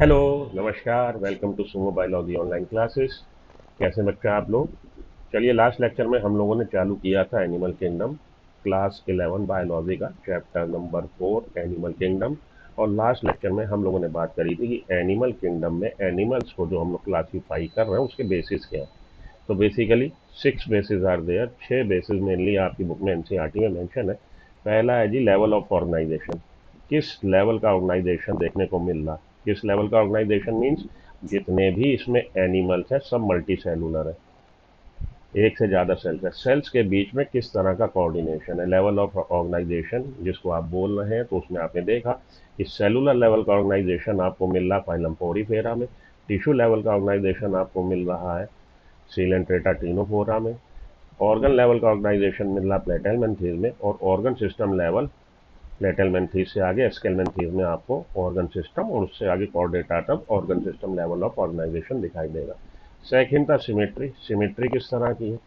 Hello, नमस्कार, welcome to सुमो biology online classes. कैसे बच्चे आप लोग? चलिए, लास्ट लेक्चर में हम लोगों ने चालू किया था एनिमल किंगडम, क्लास 11 बायोलॉजी का चैप्टर नंबर 4 एनिमल किंगडम। और लास्ट लेक्चर में हम लोगों ने बात करी थी कि एनिमल किंगडम में एनिमल्स को जो हम लोग क्लासीफाई कर रहे हैं उसके बेसिस क्या है। तो basically 6 basis are there, 6 basis mainly आपकी बुक में एनसीईआरटी में मेंशन है। पहला है जी लेवल ऑफ ऑर्गेनाइजेशन, किस लेवल का ऑर्गेनाइजेशन देखने को मिल रहा है। किस लेवल का ऑर्गेनाइजेशन मीन्स जितने भी इसमें एनिमल्स हैं सब मल्टी सेलुलर है, एक से ज़्यादा सेल्स है। सेल्स के बीच में किस तरह का कोऑर्डिनेशन है, लेवल ऑफ ऑर्गेनाइजेशन जिसको आप बोल रहे हैं। तो उसमें आपने देखा कि सेलुलर लेवल का ऑर्गेनाइजेशन आपको मिल रहा है फाइलम पोरीफेरा में, टिश्यू लेवल का ऑर्गेनाइजेशन आपको मिल रहा है सीलेंट्रेटा टिनोफोरा में, ऑर्गन लेवल का ऑर्गेनाइजेशन मिल रहा है प्लेटेलमेंथीज में, और ऑर्गन सिस्टम लेवल प्लेटेलमेंथीज से आगे एस्केलमेंथीज में आपको ऑर्गन सिस्टम, और उससे आगे कॉर्डेटा तक organ system level of organization दिखाई देगा। सेकंड था सिमेट्री। सिमेट्री किस तरह की है,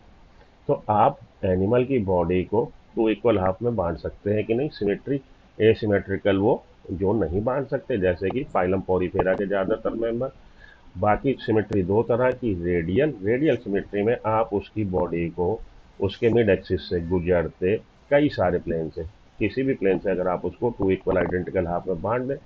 तो आप एनिमल की बॉडी को टू इक्वल हाफ में बांट सकते हैं कि नहीं। सिमेट्री एसिमेट्रिकल वो जो नहीं बांट सकते, जैसे कि फाइलम पोरीफेरा के ज़्यादातर मेंबर। बाकी सिमेट्री दो तरह की, रेडियल रेडियल सिमेट्री में आप उसकी बॉडी को उसके मिड एक्सिस से गुजरते कई सारे प्लेन से, किसी भी प्लेन से अगर आप उसको टू इक्वल आइडेंटिकल हाफ में बांट दें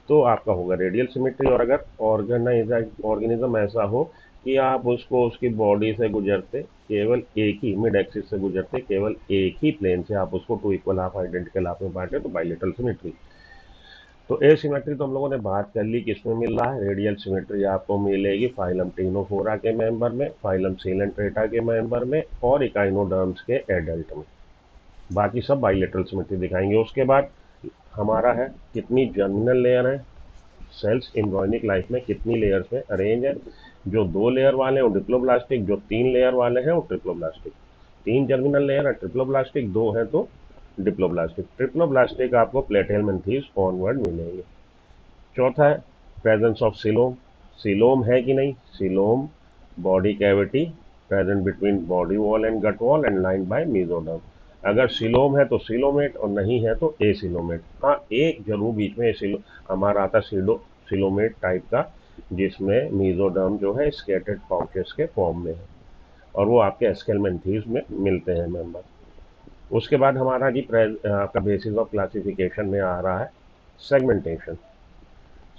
तो आपका होगा रेडियल सिमेट्री। और अगर ऑर्गेनिज्म ऐसा हो कि आप उसको उसकी बॉडी से गुजरते केवल एक ही मिड एक्सिस से गुजरते केवल एक ही प्लेन से आप उसको two equal half identical half में बांटे तो बाइलेटरल सिमेट्री। तो एसिमेट्री तो हम लोगों ने बात कर ली किसमें मिल रहा है। रेडियल सिमेट्री आपको मिलेगी फाइलम टिनोफोरा के मेंबर में, फाइलम सीलेंट्रेटा के मेंबर में, और इकाइनोडर्म्स के एडल्ट में। बाकी सब बाइलेटरल सिमेट्री दिखाएंगे। उसके बाद हमारा है कितनी जर्मिनल लेयर है, सेल्स एम्ब्रॉयनिक लाइफ में कितनी लेयर्स में अरेंज है। जो 2 लेयर वाले हैं वो डिप्लोब्लास्टिक, जो 3 लेयर वाले हैं वो ट्रिप्लोब्लास्टिक। 3 जर्मिनल लेयर है ट्रिप्लोब्लास्टिक, 2 है तो डिप्लोब्लास्टिक। ट्रिप्लोब्लास्टिक आपको प्लेटेलमेंथीज ऑनवर्ड मिलेंगे। चौथा है प्रेजेंस ऑफ सिलोम। सिलोम है कि नहीं, coelom body cavity present between body wall and gut wall and line by mesoderm. अगर सिलोम है तो सिलोमेट, और नहीं है तो एसिलोमेट। हाँ, एक जरूर बीच में हमारा आता सिलोमेट टाइप का, जिसमें मीजोडर्म जो है स्केटर्ड पाउचेस के फॉर्म में है, और वो आपके एस्केलमेंथीज में मिलते हैं मेंबर। उसके बाद हमारा जी आपका बेसिस ऑफ क्लासिफिकेशन में आ रहा है सेगमेंटेशन।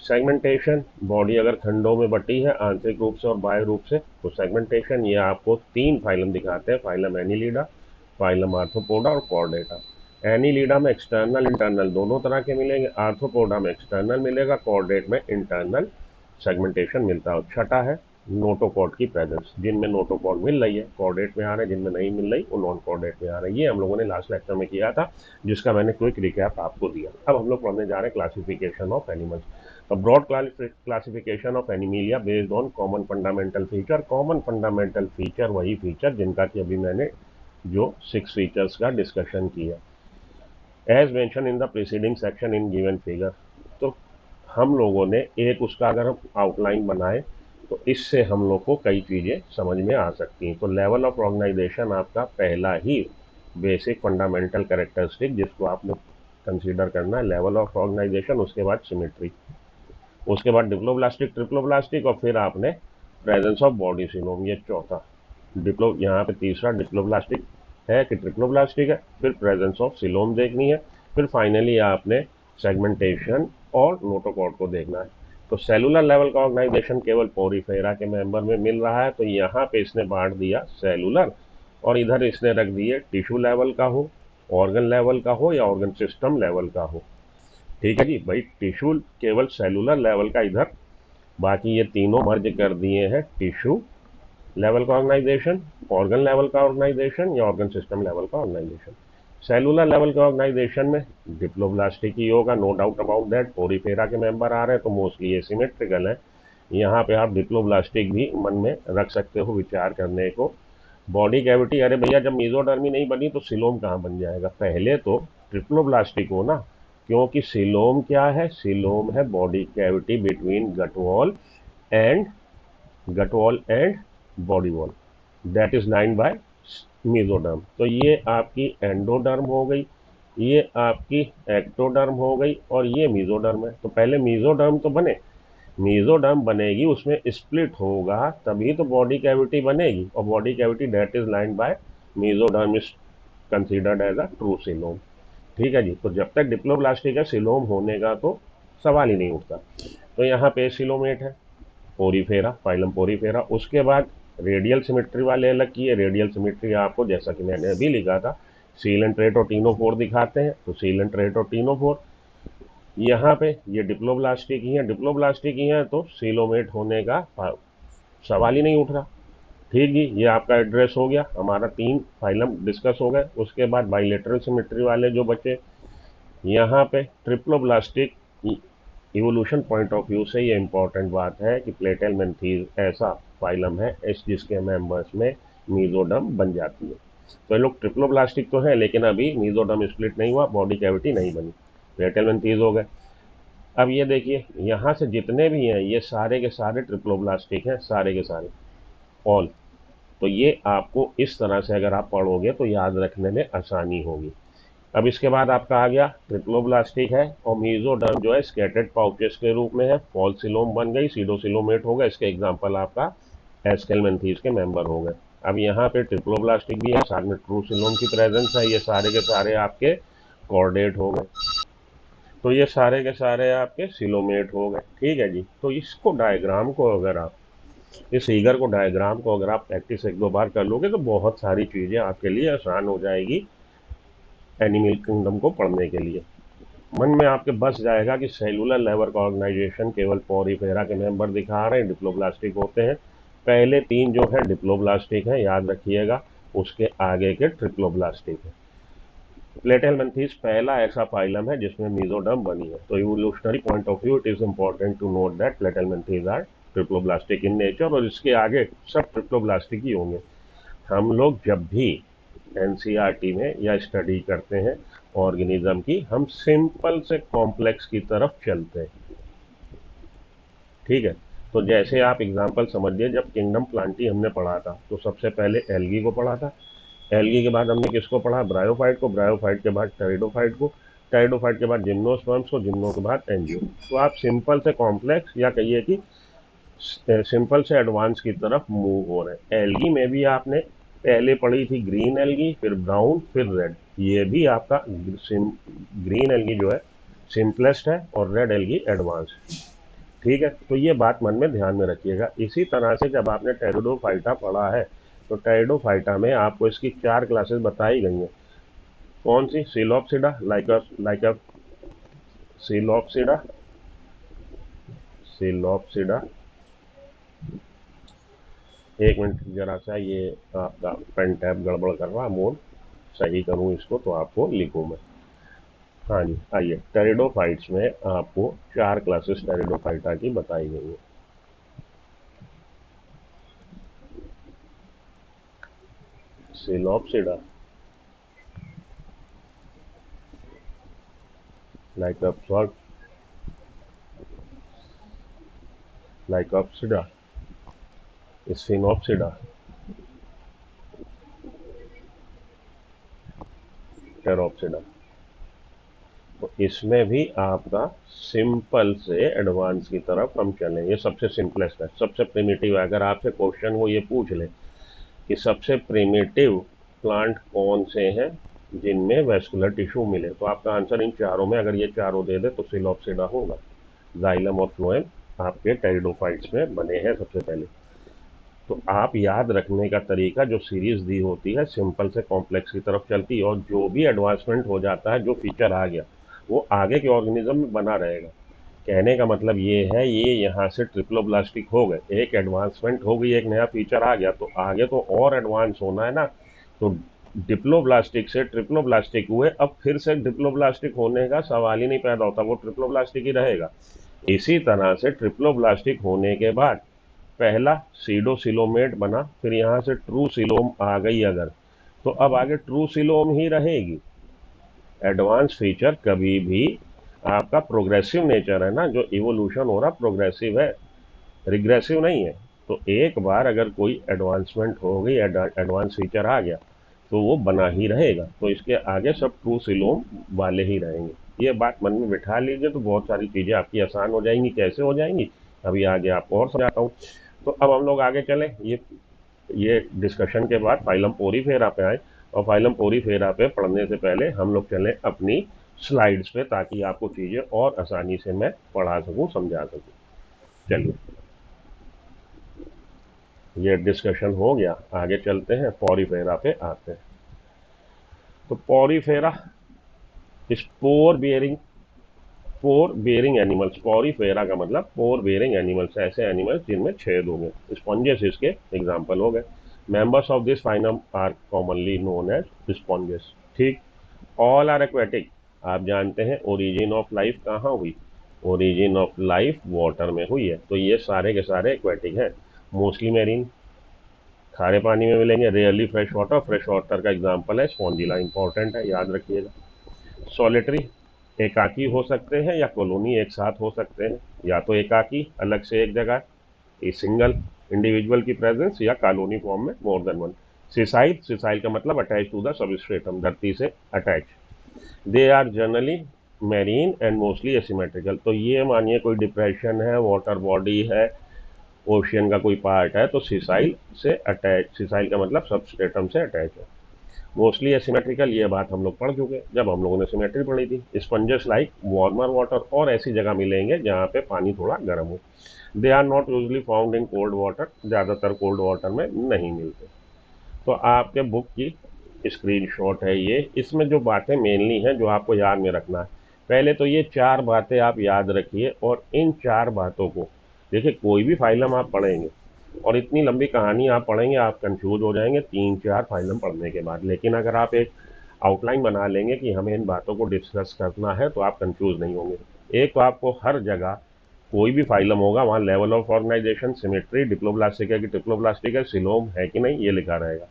सेगमेंटेशन, बॉडी अगर खंडों में बटी है आंतरिक रूप से और बाह्य रूप से, तो सेगमेंटेशन ये आपको 3 फाइलम दिखाते हैं, फाइलम एनिलीडा, फाइलम आर्थ्रोपोडा और कॉर्डेटा। एनिलीडा में एक्सटर्नल इंटरनल दोनों तरह के मिलेंगे, आर्थ्रोपोडा में एक्सटर्नल मिलेगा, कॉर्डेट में इंटरनल सेगमेंटेशन मिलता है। और छठा है नोटोकॉर्ड की प्रेजेंस, जिनमें नोटोकॉर्ड मिल रही है कॉर्डेट में आ रहे हैं, जिनमें नहीं मिल रही वो नॉन कॉर्डेट में आ रही है। ये हम लोगों ने लास्ट लेक्चर में किया था, जिसका मैंने क्विक रिकैप आपको दिया। अब हम लोग पढ़ने जा रहे हैं classification of animals. A broad classification of Animalia based on common fundamental feature। Common fundamental feature वही फीचर जिनका कि अभी मैंने जो 6 फीचर्स का डिस्कशन किया, as mention in the preceding section in given figure. तो हम लोगों ने एक उसका अगर हम आउटलाइन बनाए तो इससे हम लोग को कई चीज़ें समझ में आ सकती हैं। तो लेवल ऑफ ऑर्गेनाइजेशन आपका पहला ही बेसिक फंडामेंटल कैरेक्टरिस्टिक जिसको आपने कंसीडर करना है, लेवल ऑफ ऑर्गेनाइजेशन। उसके बाद सिमेट्री, उसके बाद डिप्लोब्लास्टिक ट्रिप्लोब्लास्टिक, और फिर आपने प्रेजेंस ऑफ बॉडी सिलोम, ये चौथा। यहाँ पे तीसरा डिप्लोब्लास्टिक है कि ट्रिप्लोब्लास्टिक है, फिर प्रेजेंस ऑफ सिलोम देखनी है, फिर फाइनली आपने सेगमेंटेशन और नोटोकॉर्ड को देखना है। तो सेलुलर लेवल का ऑर्गेनाइजेशन केवल पोरीफेरा के मेंबर में मिल रहा है, तो यहाँ पे इसने बांट दिया सेलुलर, और इधर इसने रख दिए टिश्यू लेवल का हो, ऑर्गन लेवल का हो, या ऑर्गन सिस्टम लेवल का हो। ठीक है जी भाई, टिश्यू केवल सेलुलर लेवल का इधर, बाकी ये तीनों मर्ज कर दिए हैं टिश्यू लेवल का ऑर्गेनाइजेशन, ऑर्गन लेवल का ऑर्गेनाइजेशन, या ऑर्गन सिस्टम लेवल का ऑर्गेनाइजेशन। सेलुलर लेवल के ऑर्गेनाइजेशन में डिप्लोब्लास्टिक ही होगा, no doubt about that. Porifera के मेंबर आ रहे हैं तो मोस्टली ये सिमेट्रिकल है। यहाँ पे आप डिप्लोब्लास्टिक भी मन में रख सकते हो विचार करने को। बॉडी कैविटी, अरे भैया जब मीजोडर्मी नहीं बनी तो सिलोम कहाँ बन जाएगा, पहले तो ट्रिप्लोब्लास्टिक हो ना, क्योंकि सिलोम क्या है, सिलोम है body cavity between and gut wall and body wall, that is line by mesoderm. तो ये आपकी एंडोडर्म हो गई, ये आपकी एक्टोडर्म हो गई, और ये मीजोडर्म है। तो पहले मीजोडर्म तो बने, मीजोडर्म बनेगी, उसमें स्प्लिट होगा तभी तो बॉडी कैविटी बनेगी, और body cavity that is lined by mesoderm is considered as a true coelom. ठीक है जी। तो जब तक डिप्लोब्लास्टी का सीलोम होने का तो सवाल ही नहीं उठता। तो यहाँ पे सीलोमेट है, पोरीफेरा, फाइलम पोरीफेरा। उसके बाद रेडियल सिमेट्री वाले अलग किए। रेडियल सिमेट्री आपको जैसा कि मैंने अभी लिखा था, सीलन ट्रेट और टीनोफोर दिखाते हैं। तो सीलन ट्रेट और टीनोफोर यहाँ पे ये डिप्लोब्लास्टी की हैं, डिप्लोब्लास्टी की हैं तो सीलोमेट होने का सवाल ही नहीं उठ रहा। ठीक जी। ये आपका एड्रेस हो गया, हमारा 3 फाइलम डिस्कस हो गए। उसके बाद बाइलेटरल सिमेट्री वाले जो बचे, यहाँ पे triploblastic evolution point of view से ये इंपॉर्टेंट बात है कि प्लेटेलमेंथीज ऐसा फाइलम है इस जिसके मेंबर्स में मीजोडर्म बन जाती है। तो ये लोग ट्रिप्लोब्लास्टिक तो है, लेकिन अभी मीजोडर्म स्प्लिट नहीं हुआ, बॉडी कैविटी नहीं बनी, प्लेटेलमेंथीज हो गए। अब ये देखिए, यहाँ से जितने भी हैं ये सारे के सारे ट्रिप्लोब्लास्टिक हैं, सारे के सारे, ऑल। तो ये आपको इस तरह से अगर आप पढ़ोगे तो याद रखने में आसानी होगी। अब इसके बाद आपका आ गया ट्रिप्लोब्लास्टिक है, और मीजोडर्म जो है स्कैटर्ड पाउचेस के रूप में है, फॉल्सिलोम बन गई, सीडोसिलोमेट हो गया। इसके एग्जांपल आपका एस्केलमेंथीज के मेंबर हो गए। अब यहाँ पे ट्रिप्लोब्लास्टिक भी है, साथ में ट्रूसिलोम की प्रेजेंस है, ये सारे के सारे आपके कॉर्डेट हो गए। तो ये सारे के सारे आपके सिलोमेट हो गए। ठीक है जी। तो इसको डायग्राम को अगर आप, इस फिगर को डायग्राम को अगर आप प्रैक्टिस 1-2 बार कर लोगे तो बहुत सारी चीज़ें आपके लिए आसान हो जाएगी एनिमल किंगडम को पढ़ने के लिए। मन में आपके बस जाएगा कि सेलुलर लेवल का ऑर्गेनाइजेशन केवल पोरीफेरा के मेंबर दिखा रहे हैं, डिप्लोब्लास्टिक होते हैं। पहले 3 जो है डिप्लोब्लास्टिक है, याद रखिएगा, उसके आगे के ट्रिप्लोब्लास्टिक है। प्लेटेलमेंथीज पहला ऐसा फाइलम है जिसमें मीजोडर्म बनी है। तो evolutionary point of view it is important to note that platyhelminthes are triploblastic in nature, और इसके आगे सब ट्रिप्लोब्लास्टिक ही होंगे। हम लोग जब भी एनसीईआरटी में या स्टडी करते हैं ऑर्गेनिज्म की, हम सिंपल से कॉम्प्लेक्स की तरफ चलते हैं। ठीक है। तो जैसे आप एग्जांपल समझिए, जब किंगडम प्लांटी हमने पढ़ा था तो सबसे पहले एल्गी को पढ़ा था, एल्गी के बाद हमने किसको पढ़ा, ब्रायोफाइट को, ब्रायोफाइट के बाद टेरिडोफाइट को, टेरिडोफाइट के बाद जिम्नोस्पर्म्स को, जिम्नो के बाद एंजियो। तो आप सिंपल से कॉम्प्लेक्स या कहिए कि सिंपल से एडवांस की तरफ मूव हो रहे हैं। एल्गी में भी आपने पहले पढ़ी थी ग्रीन एल्गी, फिर ब्राउन, फिर रेड। ये भी आपका ग्रीन एल्गी जो है सिंपलेस्ट है और रेड एल्गी एडवांस। ठीक है। तो ये बात मन में ध्यान में रखिएगा। इसी तरह से जब आपने टेरिडोफाइटा पढ़ा है तो टेरिडोफाइटा में आपको इसकी 4 क्लासेस बताई गई हैं। कौन सी, सिलोप्सिडा, लाइक सिलोप्सिडा, सिलोप्सिडा। एक मिनट जरा सा, ये आपका पेन टैब गड़बड़ कर रहा, मोड सही करूं इसको तो आपको लिखूं मैं। हाँ जी, आइए, टेरिडोफाइट्स में आपको 4 क्लासेस टेरिडोफाइटा की बताई गई है। Psilopsida, Lycopsida, स्फिनोप्सिडा, Pteropsida. तो इसमें भी आपका सिंपल से एडवांस की तरफ हम चलें। ये सबसे सिंपलेस्ट है, सबसे प्रिमिटिव है। अगर आपसे क्वेश्चन वो ये पूछ ले कि सबसे प्रिमिटिव प्लांट कौन से हैं जिनमें वेस्कुलर टिश्यू मिले, तो आपका आंसर इन चारों में अगर ये चारों दे दे तो सिलोप्सिडा होगा। जाइलम और फ्लोएम आपके टेरिडोफाइट्स में बने हैं सबसे पहले। तो आप याद रखने का तरीका, जो सीरीज दी होती है सिंपल से कॉम्प्लेक्स की तरफ चलती है, और जो भी एडवांसमेंट हो जाता है, जो फीचर आ गया वो आगे के ऑर्गेनिज्म में बना रहेगा। कहने का मतलब ये है, ये यहाँ से ट्रिप्लोब्लास्टिक हो गए, एक एडवांसमेंट हो गई, एक नया फीचर आ गया, तो आगे तो और एडवांस होना है ना। तो डिप्लोब्लास्टिक से ट्रिप्लोब्लास्टिक हुए, अब फिर से डिप्लोब्लास्टिक होने का सवाल ही नहीं पैदा होता, वो ट्रिप्लोब्लास्टिक ही रहेगा। इसी तरह से ट्रिप्लोब्लास्टिक होने के बाद पहला सीडोसिलोमेट बना, फिर यहाँ से ट्रू सिलोम आ गई अगर, तो अब आगे ट्रू सिलोम ही रहेगी। एडवांस फीचर कभी भी आपका प्रोग्रेसिव नेचर है ना, जो इवोल्यूशन हो रहा प्रोग्रेसिव है, रिग्रेसिव नहीं है। तो एक बार अगर कोई एडवांसमेंट हो गई, एडवांस फीचर आ गया, तो वो बना ही रहेगा। तो इसके आगे सब ट्रू सिलोम वाले ही रहेंगे। ये बात मन में बिठा लीजिए तो बहुत सारी चीज़ें आपकी आसान हो जाएंगी। कैसे हो जाएंगी, अभी आगे आपको और समझाता हूँ। तो अब हम लोग आगे चलें, ये डिस्कशन के बाद फाइलम पोरीफेरा पे आए, और फाइलम पोरीफेरा पे पढ़ने से पहले हम लोग चलें अपनी स्लाइड्स पे, ताकि आपको चीज़ें और आसानी से मैं पढ़ा सकूँ, समझा सकूँ। चलिए, ये डिस्कशन हो गया, आगे चलते हैं, पोरीफेरा पे आते हैं। तो porifera spore bearing animals, porifera का मतलब पोर बेयरिंग एनिमल्स, ऐसे एनिमल्स जिनमें छेद होंगे। स्पॉन्जेस इसके एग्जाम्पल हो गए। Members of this phylum are commonly known as sponges. ठीक, ऑल आर एक्वेटिक। आप जानते हैं ओरिजिन ऑफ लाइफ कहाँ हुई? ओरिजिन ऑफ लाइफ वाटर में हुई है, तो ये सारे के सारे एक्वेटिक हैं। मोस्टली मैरीन, खारे पानी में मिलेंगे, rarely fresh water. Fresh water का एग्जाम्पल है स्पॉन्जिला, इंपॉर्टेंट है, याद रखिएगा। सॉलिटरी, एकाकी हो सकते हैं या कॉलोनी एक साथ हो सकते हैं, या तो एकाकी अलग से एक जगह, ए सिंगल इंडिविजुअल की प्रेजेंस, या कॉलोनी फॉर्म में more than one. Sessile, sessile का मतलब अटैच टू द सबस्ट्रेटम, धरती से attach. They are generally marine and mostly asymmetrical. तो ये मानिए कोई डिप्रेशन है, वाटर बॉडी है, ओशियन का कोई पार्ट है, तो सिसाइल से अटैच, सिसाइल का मतलब सबस्ट्रेटम से अटैच है। मोस्टली एसिमेट्रिकल, ये बात हम लोग पढ़ चुके जब हम लोगों ने सिमेट्री पढ़ी थी। स्पंजेस लाइक वार्मर वाटर, और ऐसी जगह मिलेंगे जहाँ पे पानी थोड़ा गर्म हो। They are not usually found in cold water, ज़्यादातर कोल्ड वाटर में नहीं मिलते। तो आपके बुक की स्क्रीनशॉट है ये, इसमें जो बातें मेनली हैं जो आपको याद में रखना है, पहले तो ये 4 बातें आप याद रखिए, और इन 4 बातों को देखिए, कोई भी फाइलम आप पढ़ेंगे और इतनी लंबी कहानी आप पढ़ेंगे, आप कंफ्यूज हो जाएंगे 3-4 फाइलम पढ़ने के बाद। लेकिन अगर आप एक आउटलाइन बना लेंगे कि हमें इन बातों को डिस्कस करना है, तो आप कंफ्यूज नहीं होंगे। एक तो आपको हर जगह कोई भी फाइलम होगा वहाँ level of organization, symmetry, diploblastic है कि ट्रिप्लोब्लास्टिक है, सिलोम है कि नहीं, ये लिखा रहेगा।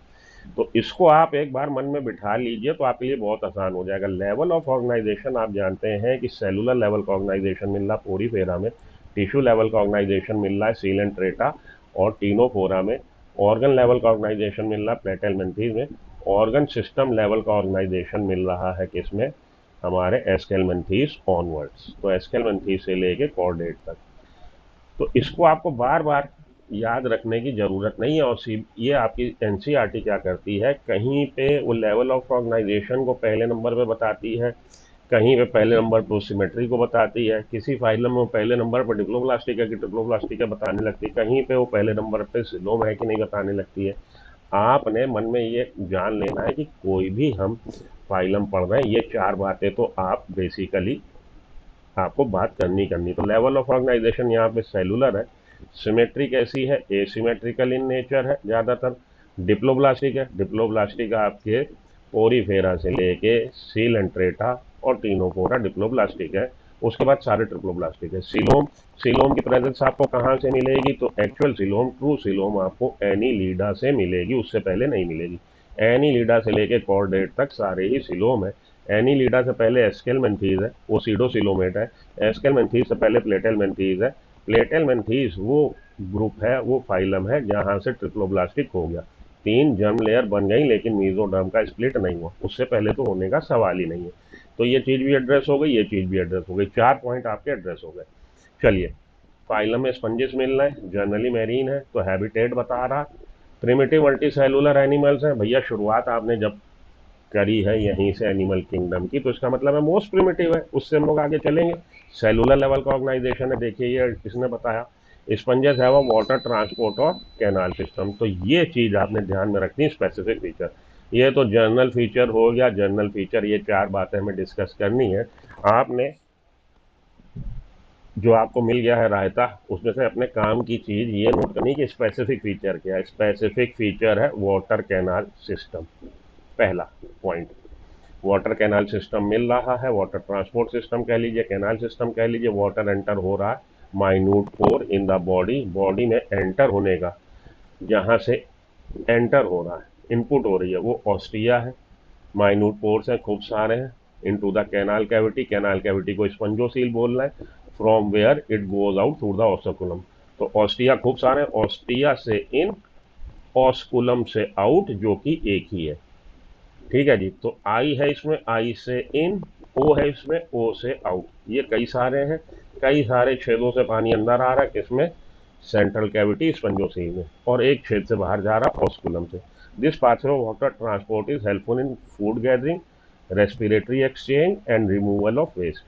तो इसको आप एक बार मन में बिठा लीजिए तो आपके लिए बहुत आसान हो जाएगा। लेवल ऑफ ऑर्गेनाइजेशन आप जानते हैं कि सेलुलर लेवल का ऑर्गेनाइजेशन मिल रहा पोरीफेरा में, टिश्यू लेवल का ऑर्गेनाइजेशन मिल रहा है सीलेंट्रेटा और टीनोफोरा में, ऑर्गन लेवल का ऑर्गेनाइजेशन मिल रहा है प्लेटेलमेंथीज में, ऑर्गन सिस्टम लेवल का ऑर्गेनाइजेशन मिल रहा है किसमें? हमारे एस्केलमेंथीज ऑनवर्ड्स। तो एस्केलमेंथीज से लेके कॉर्डेट तक, तो इसको आपको बार बार याद रखने की ज़रूरत नहीं है। और ये आपकी एनसीईआरटी क्या करती है, कहीं पे वो लेवल ऑफ ऑर्गेनाइजेशन को पहले नंबर पे बताती है, कहीं पे पहले नंबर पर सिमेट्री को बताती है, किसी फाइलम में पहले नंबर पर डिप्लोब्लास्टिक है कि ट्रिप्लोब्लास्टिक है बताने लगती है, कहीं पे वो पहले नंबर पे सिलोम है कि नहीं बताने लगती है। आपने मन में ये जान लेना है कि कोई भी हम फाइलम पढ़ रहे हैं, ये 4 बातें तो आप बेसिकली आपको बात करनी। तो लेवल ऑफ ऑर्गेनाइजेशन यहाँ पे सेलुलर है, सिमेट्री कैसी है, एसिमेट्रिकल इन नेचर है ज़्यादातर, डिप्लोब्लास्टिक है, डिप्लोब्लास्टिक आपके पोरीफेरा से लेके सीलेंट्रेटा और टीनोफोरा डिप्लोब्लास्टिक है। उसके बाद सारे ट्रिप्लोब्लास्टिक है। सिलोम, सिलोम की प्रेजेंस आपको कहाँ से मिलेगी? तो एक्चुअल सिलोम, ट्रू सिलोम आपको एनीलिडा से मिलेगी, उससे पहले नहीं मिलेगी। एनीलिडा से लेके कॉर्डेट तक सारे ही सिलोम है। एनीलिडा से पहले एस्केलमेंथीज है, वो सीडोसिलोमेट है। एस्केलमेंथीज से पहले प्लेटेलमेंथीज है। प्लेटेलमेंथीज वो ग्रुप है, वो फाइलम है जहाँ से ट्रिप्लोब्लास्टिक हो गया। 3 जर्म लेयर बन गई, लेकिन मीजोडर्म का स्प्लिट नहीं हुआ, उससे पहले तो होने का सवाल ही नहीं है। तो ये चीज़ भी एड्रेस हो गई, ये चीज़ भी एड्रेस हो गई, 4 पॉइंट आपके एड्रेस हो गए। चलिए, फाइलम में स्पंजेस मिल रहे हैं, जनरली मैरीन है, तो हैबिटेट बता रहा। प्रिमिटिव मल्टी सेलुलर एनिमल्स हैं, भैया शुरुआत आपने जब करी है यहीं से एनिमल किंगडम की, तो इसका मतलब है मोस्ट प्रिमिटिव है, उससे हम लोग आगे चलेंगे। सेलुलर लेवल का ऑर्गेनाइजेशन है, देखिए ये किसने बताया, स्पंजेस है वो वाटर ट्रांसपोर्ट और कैनाल सिस्टम। तो ये चीज़ आपने ध्यान में रखनी, स्पेसिफिक फीचर। ये तो जनरल फीचर हो गया, जनरल फीचर, ये 4 बातें हमें डिस्कस करनी है। आपने जो आपको मिल गया है रायता, उसमें से अपने काम की चीज़ ये नोट करनी कि स्पेसिफिक फीचर क्या है। स्पेसिफिक फीचर है वाटर कैनाल सिस्टम, पहला पॉइंट। वाटर कैनाल सिस्टम मिल रहा है, वाटर ट्रांसपोर्ट सिस्टम कह लीजिए, कैनाल सिस्टम कह लीजिए। वाटर एंटर हो रहा है minute pore in the body, body में एंटर होने का, जहाँ से एंटर हो रहा है, इनपुट हो रही है, वो ऑस्टिया है। माइन्यूट पोर्स हैं, खूब सारे हैं, into the canal cavity, canal cavity को स्पंजोसील बोल रहे हैं, from where it goes out through the osculum. तो ऑस्टिया खूब सारे, ऑस्टिया से इन, ऑस्कुलम से आउट, जो कि एक ही है। ठीक है जी। तो आई है इसमें, आई से इन, ओ है इसमें, ओ से आउट, ये कई सारे हैं, कई सारे छेदों से पानी अंदर आ रहा है, किसमें, सेंट्रल कैविटी स्पंजोसील में, और एक छेद से बाहर जा रहा है ऑस्कुलम से। This pathway of water transport is helpful in food gathering, respiratory exchange and removal of waste.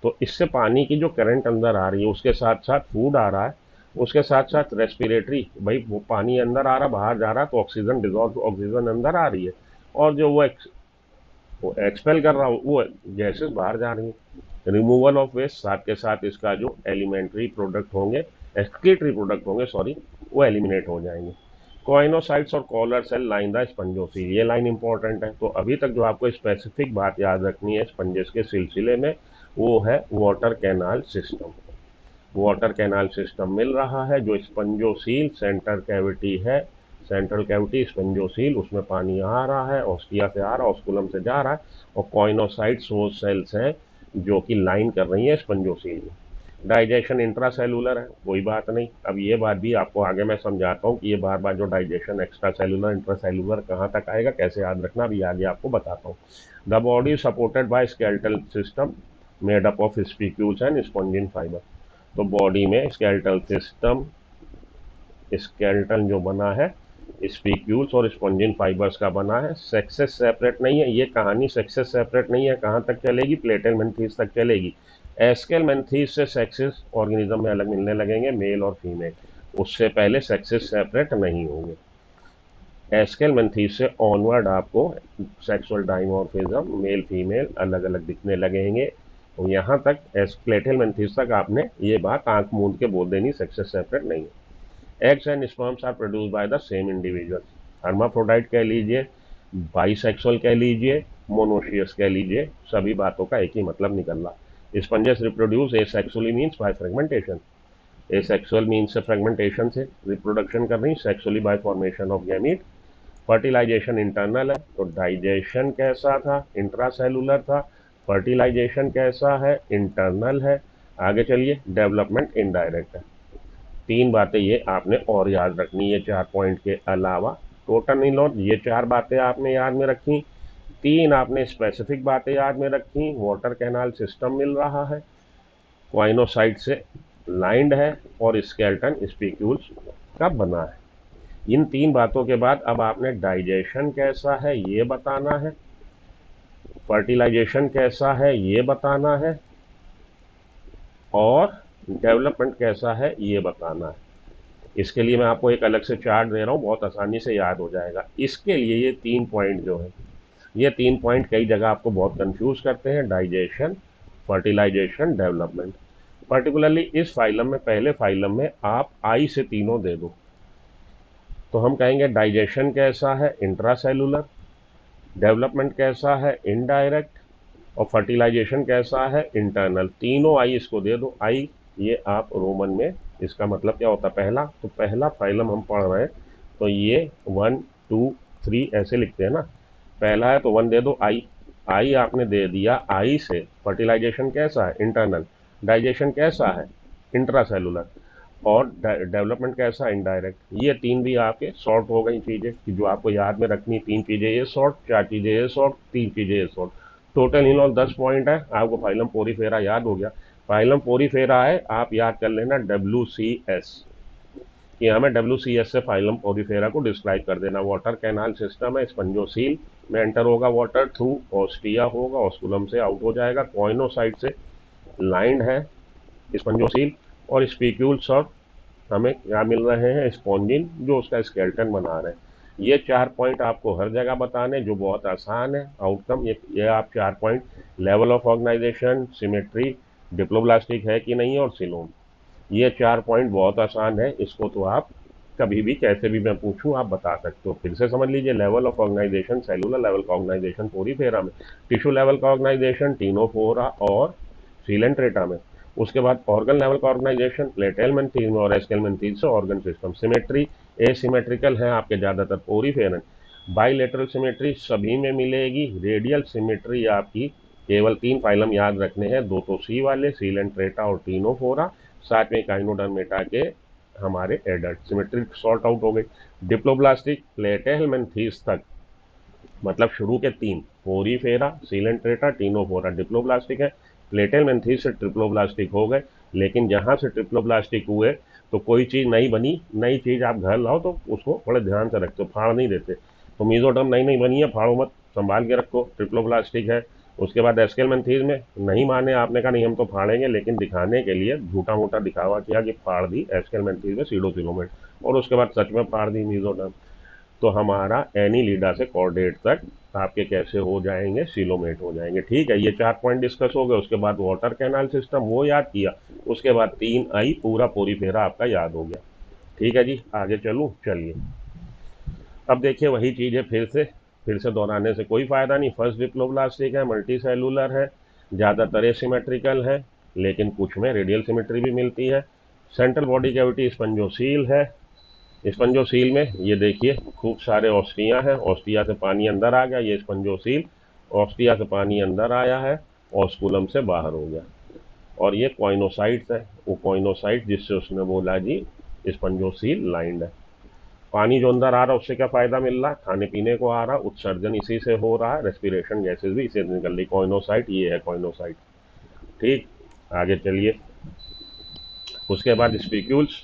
तो इससे पानी की जो करंट अंदर आ रही है, उसके साथ साथ फूड आ रहा है, उसके साथ साथ रेस्पिरेटरी, भाई वो पानी अंदर आ रहा, बाहर जा रहा, तो ऑक्सीजन, डिजॉल्व ऑक्सीजन अंदर आ रही है, और जो वो एक्सपेल कर रहा हूँ वो गैसेस बाहर जा रही हैं। रिमूवल ऑफ वेस्ट, साथ के साथ इसका जो एलिमेंट्री प्रोडक्ट होंगे, एक्सक्रीटरी प्रोडक्ट होंगे सॉरी, वो एलिमिनेट हो जाएंगे। कोइनोसाइट्स और collar cell line the spongocoel, ये लाइन इंपॉर्टेंट है। तो अभी तक जो आपको स्पेसिफिक बात याद रखनी है स्पंजेस के सिलसिले में, वो है water canal system. Water canal system मिल रहा है, जो स्पंजोसील सेंटर कैविटी है, सेंट्रल कैविटी स्पंजोसील, उसमें पानी आ रहा है, ऑस्टिया से आ रहा है, ऑस्कुलम से जा रहा है, और कॉइनोसाइट्स वो सेल्स हैं जो कि लाइन कर रही है स्पंजोसील में। डाइजेशन इंट्रासेलुलर है, कोई बात नहीं, अब ये बात भी आपको आगे मैं समझाता हूँ कि ये बार बार जो डाइजेशन एक्स्ट्रा सेलुलर इंट्रासेलुलर कहाँ तक आएगा, कैसे याद रखना, अभी आगे आपको बताता हूँ। The body supported by skeletal system made up of spicules and spongin fibre. तो बॉडी में स्केलेटल सिस्टम, स्केलेटन जो बना है स्पिक्यूल्स और स्पॉन्जिन फाइबर्स का बना है। सेक्सेस सेपरेट नहीं है, ये कहानी सेक्सेस सेपरेट नहीं है, कहाँ तक चलेगी, प्लेटेलमेंथीज तक चलेगी। एस्केलमेंथीज से सेक्सेस ऑर्गेनिज्म में अलग मिलने लगेंगे, मेल और फीमेल, उससे पहले सेक्सेस सेपरेट नहीं होंगे। एस्केलमेंथीज से ऑनवर्ड आपको सेक्सुअल डाइमॉर्फिज्म, मेल फीमेल अलग अलग दिखने लगेंगे। और यहाँ तक प्लेटेलमेंथीज तक आपने ये बात आंख मूंद के बोल देनी, सेक्सेस सेपरेट नहीं है। Eggs and sperms are produce by the same individual, hermaphrodite कह लीजिए, बाइसेक्सुअल कह लीजिए, मोनोशियस कह लीजिए, सभी बातों का एक ही मतलब निकल रहा। Sponges reproduce asexually means by fragmentation, asexual means से फ्रेगमेंटेशन से रिप्रोडक्शन कर रही, sexually by formation of gamete. Fertilization internal है, तो डाइजेशन कैसा था, इंट्रासेलुलर था, फर्टिलाइजेशन कैसा है, इंटरनल है। आगे चलिए, डेवलपमेंट इनडायरेक्ट है। तीन बातें ये आपने और याद रखनी है 4 पॉइंट के अलावा, टोटल नहीं लो, ये 4 बातें आपने याद में रखी, 3 आपने स्पेसिफिक बातें याद में रखी। वाटर कैनाल सिस्टम मिल रहा है, क्वाइनोसाइट से लाइंड है, और स्केलेटन स्पिक्यूल्स का बना है। इन 3 बातों के बाद अब आपने डाइजेशन कैसा है ये बताना है, फर्टिलाइजेशन कैसा है ये बताना है, और डेवलपमेंट कैसा है ये बताना है। इसके लिए मैं आपको एक अलग से चार्ट दे रहा हूँ, बहुत आसानी से याद हो जाएगा। इसके लिए ये 3 पॉइंट जो है, ये 3 पॉइंट कई जगह आपको बहुत कंफ्यूज करते हैं, डाइजेशन, फर्टिलाइजेशन, डेवलपमेंट। पर्टिकुलरली इस फाइलम में, पहले फाइलम में आप आई से तीनों दे दो, तो हम कहेंगे डाइजेशन कैसा है, इंट्रासेलुलर, डेवलपमेंट कैसा है, इनडायरेक्ट, और फर्टिलाइजेशन कैसा है, इंटरनल। तीनों आई इसको दे दो। आई ये आप रोमन में, इसका मतलब क्या होता है, पहला, तो पहला फाइलम हम पढ़ रहे हैं, तो ये 1 2 3 ऐसे लिखते हैं ना, पहला है तो 1 दे दो, आई, आई आपने दे दिया। आई से फर्टिलाइजेशन कैसा है, इंटरनल, डाइजेशन कैसा है, इंट्रासेलुलर, और डेवलपमेंट कैसा, इनडायरेक्ट। ये 3 भी आपके शॉर्ट हो गई चीज़ें कि जो आपको याद में रखनी, 3 चीज़ें ये शॉर्ट, 4 चीज़ें ये शॉर्ट, 3 चीज़ें ये short. Total in all 10 point है। आपको फाइलम पोरीफेरा याद हो गया, फाइलम पोरीफेरा है, आप याद कर लेना WCS, कि हमें WCS से फाइलम पोरीफेरा को डिस्क्राइब कर देना। वाटर कैनाल सिस्टम है, स्पंजोसील में एंटर होगा वाटर थ्रू, ऑस्टिया होगा, ऑस्कुलम से आउट हो जाएगा, कॉइनोसाइट से लाइंड है स्पंजोसील, और स्पिक्यूल्स और हमें क्या मिल रहे हैं, स्पॉन्जिन, जो उसका स्केलेटन बना रहे हैं। ये 4 पॉइंट आपको हर जगह बताने, जो बहुत आसान है। आउटकम ये आप 4 point, level of organization, symmetry, diploblastic है कि नहीं, और सिलोम, ये 4 पॉइंट बहुत आसान है। इसको तो आप कभी भी कैसे भी मैं पूछूं आप बता सकते हो। फिर से समझ लीजिए, level of organization, cellular level का ऑर्गेनाइजेशन पोरीफेरा में, टिश्यू लेवल का ऑर्गेनाइजेशन टीनोफोरा और सीलेंट्रेटा में, उसके बाद ऑर्गन लेवल का ऑर्गेनाइजेशन प्लेटेलमेंथीज में और एस्केलमेंथीज से ऑर्गन सिस्टम। सिमेट्री एसिमेट्रिकल है आपके ज़्यादातर पोरीफेरन, बाइलेटरल सिमेट्री सभी में मिलेगी। रेडियल सिमेट्री आपकी केवल 3 फाइलम याद रखने हैं, 2 तो सी वाले, सीलेंट्रेटा और टीनोफोरा, साथ में काइनोडर्मेटा के हमारे एडल्ट। सिमेट्री सॉर्ट आउट हो गई। डिप्लोब्लास्टिक प्लेटेलमेंथीज तक मतलब शुरू के तीन, पोरीफेरा, सीलेंट्रेटा, टीनोफोरा डिप्लोब्लास्टिक है। प्लेटेलमेंथीज से ट्रिप्लोब्लास्टिक हो गए, लेकिन जहाँ से ट्रिप्लोब्लास्टिक हुए तो कोई चीज़ नई बनी, नई चीज़ आप घर लाओ तो उसको बड़े ध्यान से रखते हो, फाड़ नहीं देते। तो मीजोडर्म नई नई बनी है, फाड़ो मत, संभाल के रखो, ट्रिप्लोब्लास्टिक है। उसके बाद एस्केलमेंथीज में नहीं माने, आपने कहा नहीं हम तो फाड़ेंगे, लेकिन दिखाने के लिए झूठा मूठा दिखावा किया कि फाड़ दी एस्केलमेंथीज में सीडोसिलोमेट, और उसके बाद सच में फाड़ दी मीजोडर्म। तो हमारा एनीलिडा से कॉर्डेट तक आपके कैसे हो जाएंगे, सिलोमेट हो जाएंगे। ठीक है, ये 4 पॉइंट डिस्कस हो गए। उसके बाद वाटर कैनाल सिस्टम वो याद किया, उसके बाद 3 आई, पूरा पोरीफेरा आपका याद हो गया। ठीक है जी, आगे चलूँ, चलिए। अब देखिए वही चीज़ है, फिर से दोहराने से कोई फ़ायदा नहीं। फर्स्ट डिप्लोब्लास्टिक है, मल्टी सेलुलर है, ज़्यादातर एसिमेट्रिकल है, लेकिन कुछ में रेडियल सिमेट्री भी मिलती है। सेंट्रल बॉडी कैविटी स्पंजोसील है। स्पंजोसील में ये देखिए खूब सारे ऑस्टिया हैं, ऑस्टिया से पानी अंदर आ गया, ये स्पंजोसील, ऑस्टिया से पानी अंदर आया है, ऑस्कुलम से बाहर हो गया। और ये कॉइनोसाइट्स है, वो कॉइनोसाइट जिससे उसने बोला जी स्पंजोसील लाइंड है। पानी जो अंदर आ रहा है उससे क्या फायदा मिल रहा है, खाने पीने को आ रहा, उत्सर्जन इसी से हो रहा है, रेस्पिरेशन गैसेज भी इसी से निकल रही। कॉइनोसाइट ये है, कॉइनोसाइट। ठीक, आगे चलिए। उसके बाद स्पीक्यूल्स,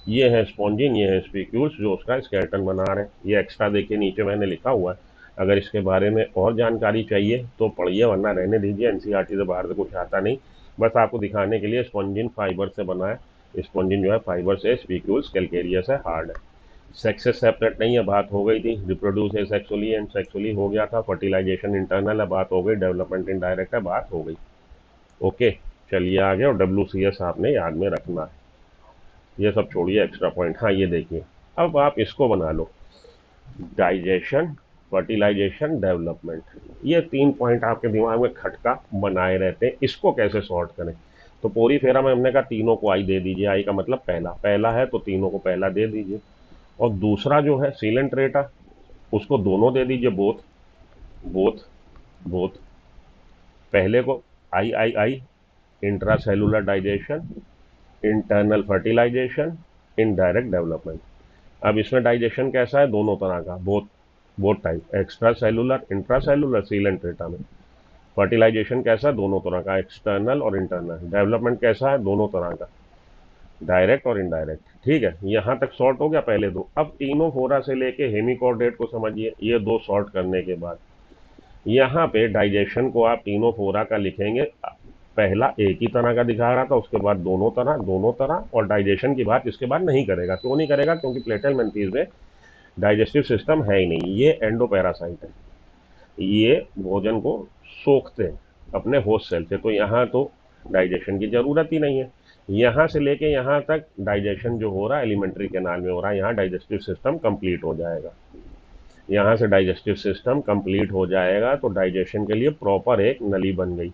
ये है स्पॉन्जिन, ये है स्पीक्यूल्स जो उसका स्केलेटन बना रहे हैं। ये एक्स्ट्रा देखिए नीचे मैंने लिखा हुआ है, अगर इसके बारे में और जानकारी चाहिए तो पढ़िए, वरना रहने दीजिए, एनसीईआरटी से बाहर से कुछ आता नहीं। बस आपको दिखाने के लिए स्पॉन्जिन फाइबर से बना है। स्पॉन्जिन जो है फाइबर से, स्पीक्यूल्स कैलकेरियस है, हार्ड है। सेक्सेस सेपरेट नहीं है, बात हो गई थी। रिप्रोड्यूस सेक्सुअली एंड सेक्सुअली हो गया था। फर्टिलाइजेशन इंटरनल है, बात हो गई। डेवलपमेंट इनडायरेक्ट है, बात हो गई। ओके, चलिए आगे। और WCS आपने याद में रखना है, ये सब छोड़िए एक्स्ट्रा पॉइंट। हाँ ये देखिए, अब आप इसको बना लो, डाइजेशन, फर्टिलाइजेशन, डेवलपमेंट। ये 3 पॉइंट आपके दिमाग में खटका बनाए रहते हैं, इसको कैसे सॉर्ट करें। तो पोरीफेरा में हमने कहा तीनों को आई दे दीजिए, आई का मतलब पहला, पहला है तो तीनों को पहला दे दीजिए। और दूसरा जो है सीलेंट्रेटा, उसको दोनों दे दीजिए, बोथ बोथ बोथ। पहले को I I I, intracellular digestion, internal fertilization, indirect development. अब इसमें डाइजेशन कैसा है, दोनों तरह का, both both type, extracellular, intracellular, Coelenterata में। फर्टिलाइजेशन कैसा है, दोनों तरह का, एक्सटर्नल और इंटरनल। डेवलपमेंट कैसा है, दोनों तरह का, डायरेक्ट और इनडायरेक्ट। ठीक है, यहाँ तक सॉर्ट हो गया पहले दो। अब तीनों फोरा से लेके हेमिकॉर्डेट को समझिए, ये दो सॉर्ट करने के बाद यहाँ पे डाइजेशन को आप तीनों फोरा का लिखेंगे। पहला एक ही तरह का दिखा रहा था, उसके बाद दोनों तरह, दोनों तरह। और डाइजेशन की बात इसके बाद नहीं करेगा। क्यों नहीं करेगा, क्योंकि प्लेटेलमेंथीज में डाइजेस्टिव सिस्टम है ही नहीं, ये एंडोपैरासाइट है, ये भोजन को सोखते हैं अपने होस्ट सेल से। तो यहाँ तो डाइजेशन की जरूरत ही नहीं है। यहाँ से लेके यहाँ तक डाइजेशन जो हो रहा है एलिमेंट्री कैनाल में हो रहा है, यहाँ डाइजेस्टिव सिस्टम कंप्लीट हो जाएगा। यहाँ से डाइजेस्टिव सिस्टम कंप्लीट हो जाएगा तो डाइजेशन के लिए प्रॉपर एक नली बन गई।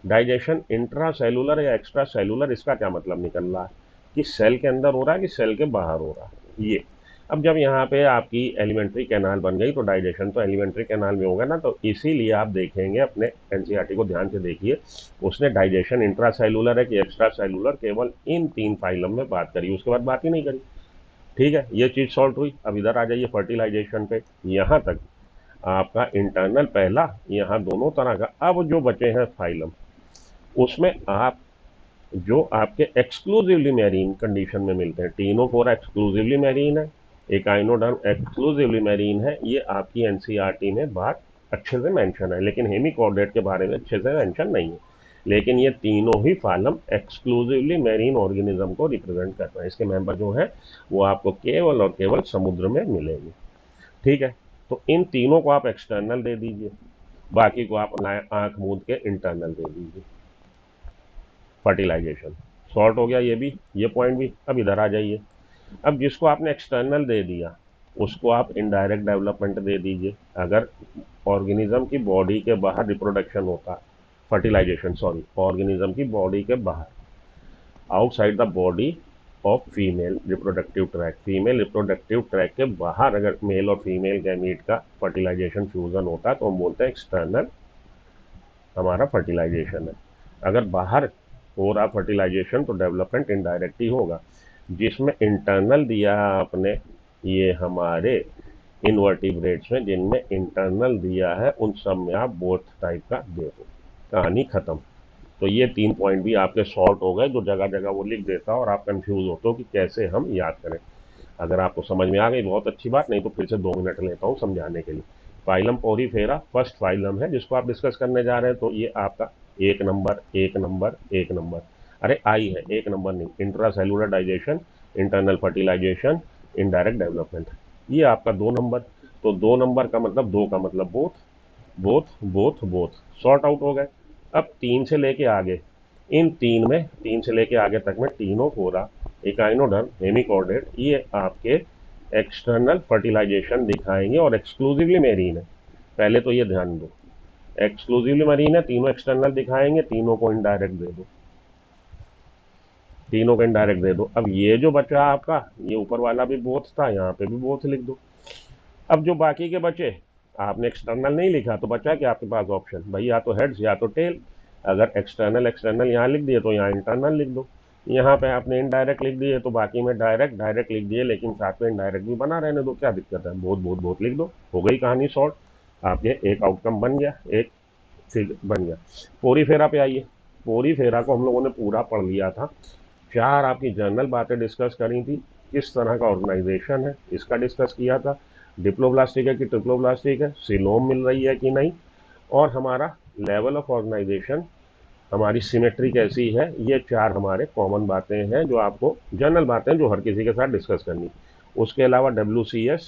डाइजेशन इंट्रा सेलुलर या एक्स्ट्रा सेलुलर, इसका क्या मतलब निकल रहा है कि सेल के अंदर हो रहा है कि सेल के बाहर हो रहा है, ये। अब जब यहाँ पे आपकी एलिमेंट्री कैनाल बन गई तो डाइजेशन तो एलिमेंट्री कैनाल में होगा ना, तो इसीलिए आप देखेंगे, अपने एनसीईआरटी को ध्यान से देखिए, उसने डाइजेशन इंट्रा सेलुलर है कि एक्स्ट्रा सेलुलर केवल इन 3 फाइलम में बात करी, उसके बाद बात ही नहीं करी। ठीक है, ये चीज़ सॉल्व हुई। अब इधर आ जाइए फर्टिलाइजेशन पे, यहाँ तक आपका इंटरनल पहला, यहाँ दोनों तरह का। अब जो बचे हैं फाइलम, उसमें आप जो आपके एक्सक्लूसिवली मैरीन कंडीशन में मिलते हैं, टीनोफोरा एक्सक्लूसिवली मैरीन है, एकाइनोडर्म एक्सक्लूसिवली मैरीन है, ये आपकी एनसीईआरटी में बात अच्छे से मेंशन है, लेकिन हेमिकॉर्डेट के बारे में अच्छे से मेंशन नहीं है। लेकिन ये तीनों ही फालम एक्सक्लूसिवली मैरीन ऑर्गेनिज्म को रिप्रेजेंट करता है। इसके मेंबर जो हैं वो आपको केवल और केवल समुद्र में मिलेंगे। ठीक है, तो इन तीनों को आप एक्सटर्नल दे दीजिए, बाकी को आप आंख मूंद के इंटरनल दे दीजिए। फर्टिलाइजेशन सॉर्ट हो गया, ये पॉइंट भी। अब इधर आ जाइए, अब जिसको आपने एक्सटर्नल दे दिया उसको आप इनडायरेक्ट डेवलपमेंट दे दीजिए। अगर ऑर्गेनिज्म की बॉडी के बाहर रिप्रोडक्शन होता है, फर्टिलाइजेशन सॉरी, ऑर्गेनिज्म की बॉडी के बाहर, outside the body of female reproductive tract, female reproductive tract के बाहर अगर मेल और फीमेल गैमीट का फर्टिलाइजेशन फ्यूजन होता है तो हम बोलते हैं एक्सटर्नल हमारा फर्टिलाइजेशन है। अगर बाहर हो रहा फर्टिलाइजेशन तो डेवलपमेंट इनडायरेक्ट ही होगा। जिसमें इंटरनल दिया आपने, ये हमारे इनवर्टिब्रेट्स में जिनमें इंटरनल दिया है उन सब में आप बोथ टाइप का देखो। कहानी खत्म। तो ये 3 पॉइंट भी आपके शॉर्ट हो गए, जो जगह जगह वो लिख देता और आप कंफ्यूज होते हो कि कैसे हम याद करें। अगर आपको समझ में आ गई बहुत अच्छी बात, नहीं तो फिर से 2 मिनट लेता हूँ समझाने के लिए। फाइलम पोरीफेरा फर्स्ट फाइलम है जिसको आप डिस्कस करने जा रहे हैं, तो ये आपका 1 नंबर 1 नंबर 1 नंबर, अरे आई है 1 नंबर नहीं, intracellular digestion, internal fertilization, indirect development, ये आपका 2 नंबर। तो 2 नंबर का मतलब 2 का मतलब both, both both both, sort out हो गए। अब 3 से लेके आगे, इन 3 से लेके आगे तक में तीनों फोरा, इकाइनोडर्म, हेमिकॉर्डेट, ये आपके एक्सटर्नल फर्टिलाइजेशन दिखाएंगे और एक्सक्लूसिवली मेरीन है। पहले तो ये ध्यान दो, एक्सक्लूसिवली मरीन है, तीनों एक्सटर्नल दिखाएंगे, तीनों को इनडायरेक्ट दे दो, तीनों को इनडायरेक्ट दे दो। अब ये जो बचा आपका, ये ऊपर वाला भी बोथ था, यहाँ पे भी बोथ लिख दो। अब जो बाकी के बचे, आपने एक्सटर्नल नहीं लिखा तो बचा क्या आपके पास ऑप्शन, भाई या तो हेड्स या तो टेल। अगर एक्सटर्नल एक्सटर्नल यहाँ लिख दिए तो यहाँ इंटरनल लिख दो। यहाँ पे आपने इनडायरेक्ट लिख दिए तो बाकी में डायरेक्ट डायरेक्ट लिख दिए, लेकिन साथ में इनडायरेक्ट भी बना रहने दो, क्या दिक्कत है, बहुत बहुत बहुत लिख दो, हो गई कहानी शॉर्ट। आपके एक आउटकम बन गया, एक फिग बन गया। पोरी फेरा पे आइए। पोरी फेरा को हम लोगों ने पूरा पढ़ लिया था, 4 आपकी जनरल बातें डिस्कस करी थी, किस तरह का ऑर्गेनाइजेशन है इसका डिस्कस किया था, डिप्लोब्लास्टिक है कि ट्रिप्लोब्लास्टिक है, सिलोम मिल रही है कि नहीं, और हमारा लेवल ऑफ ऑर्गेनाइजेशन, हमारी सिमेट्री कैसी है, ये 4 हमारे कॉमन बातें हैं जो आपको जनरल बातें जो हर किसी के साथ डिस्कस करनी। उसके अलावा WCS,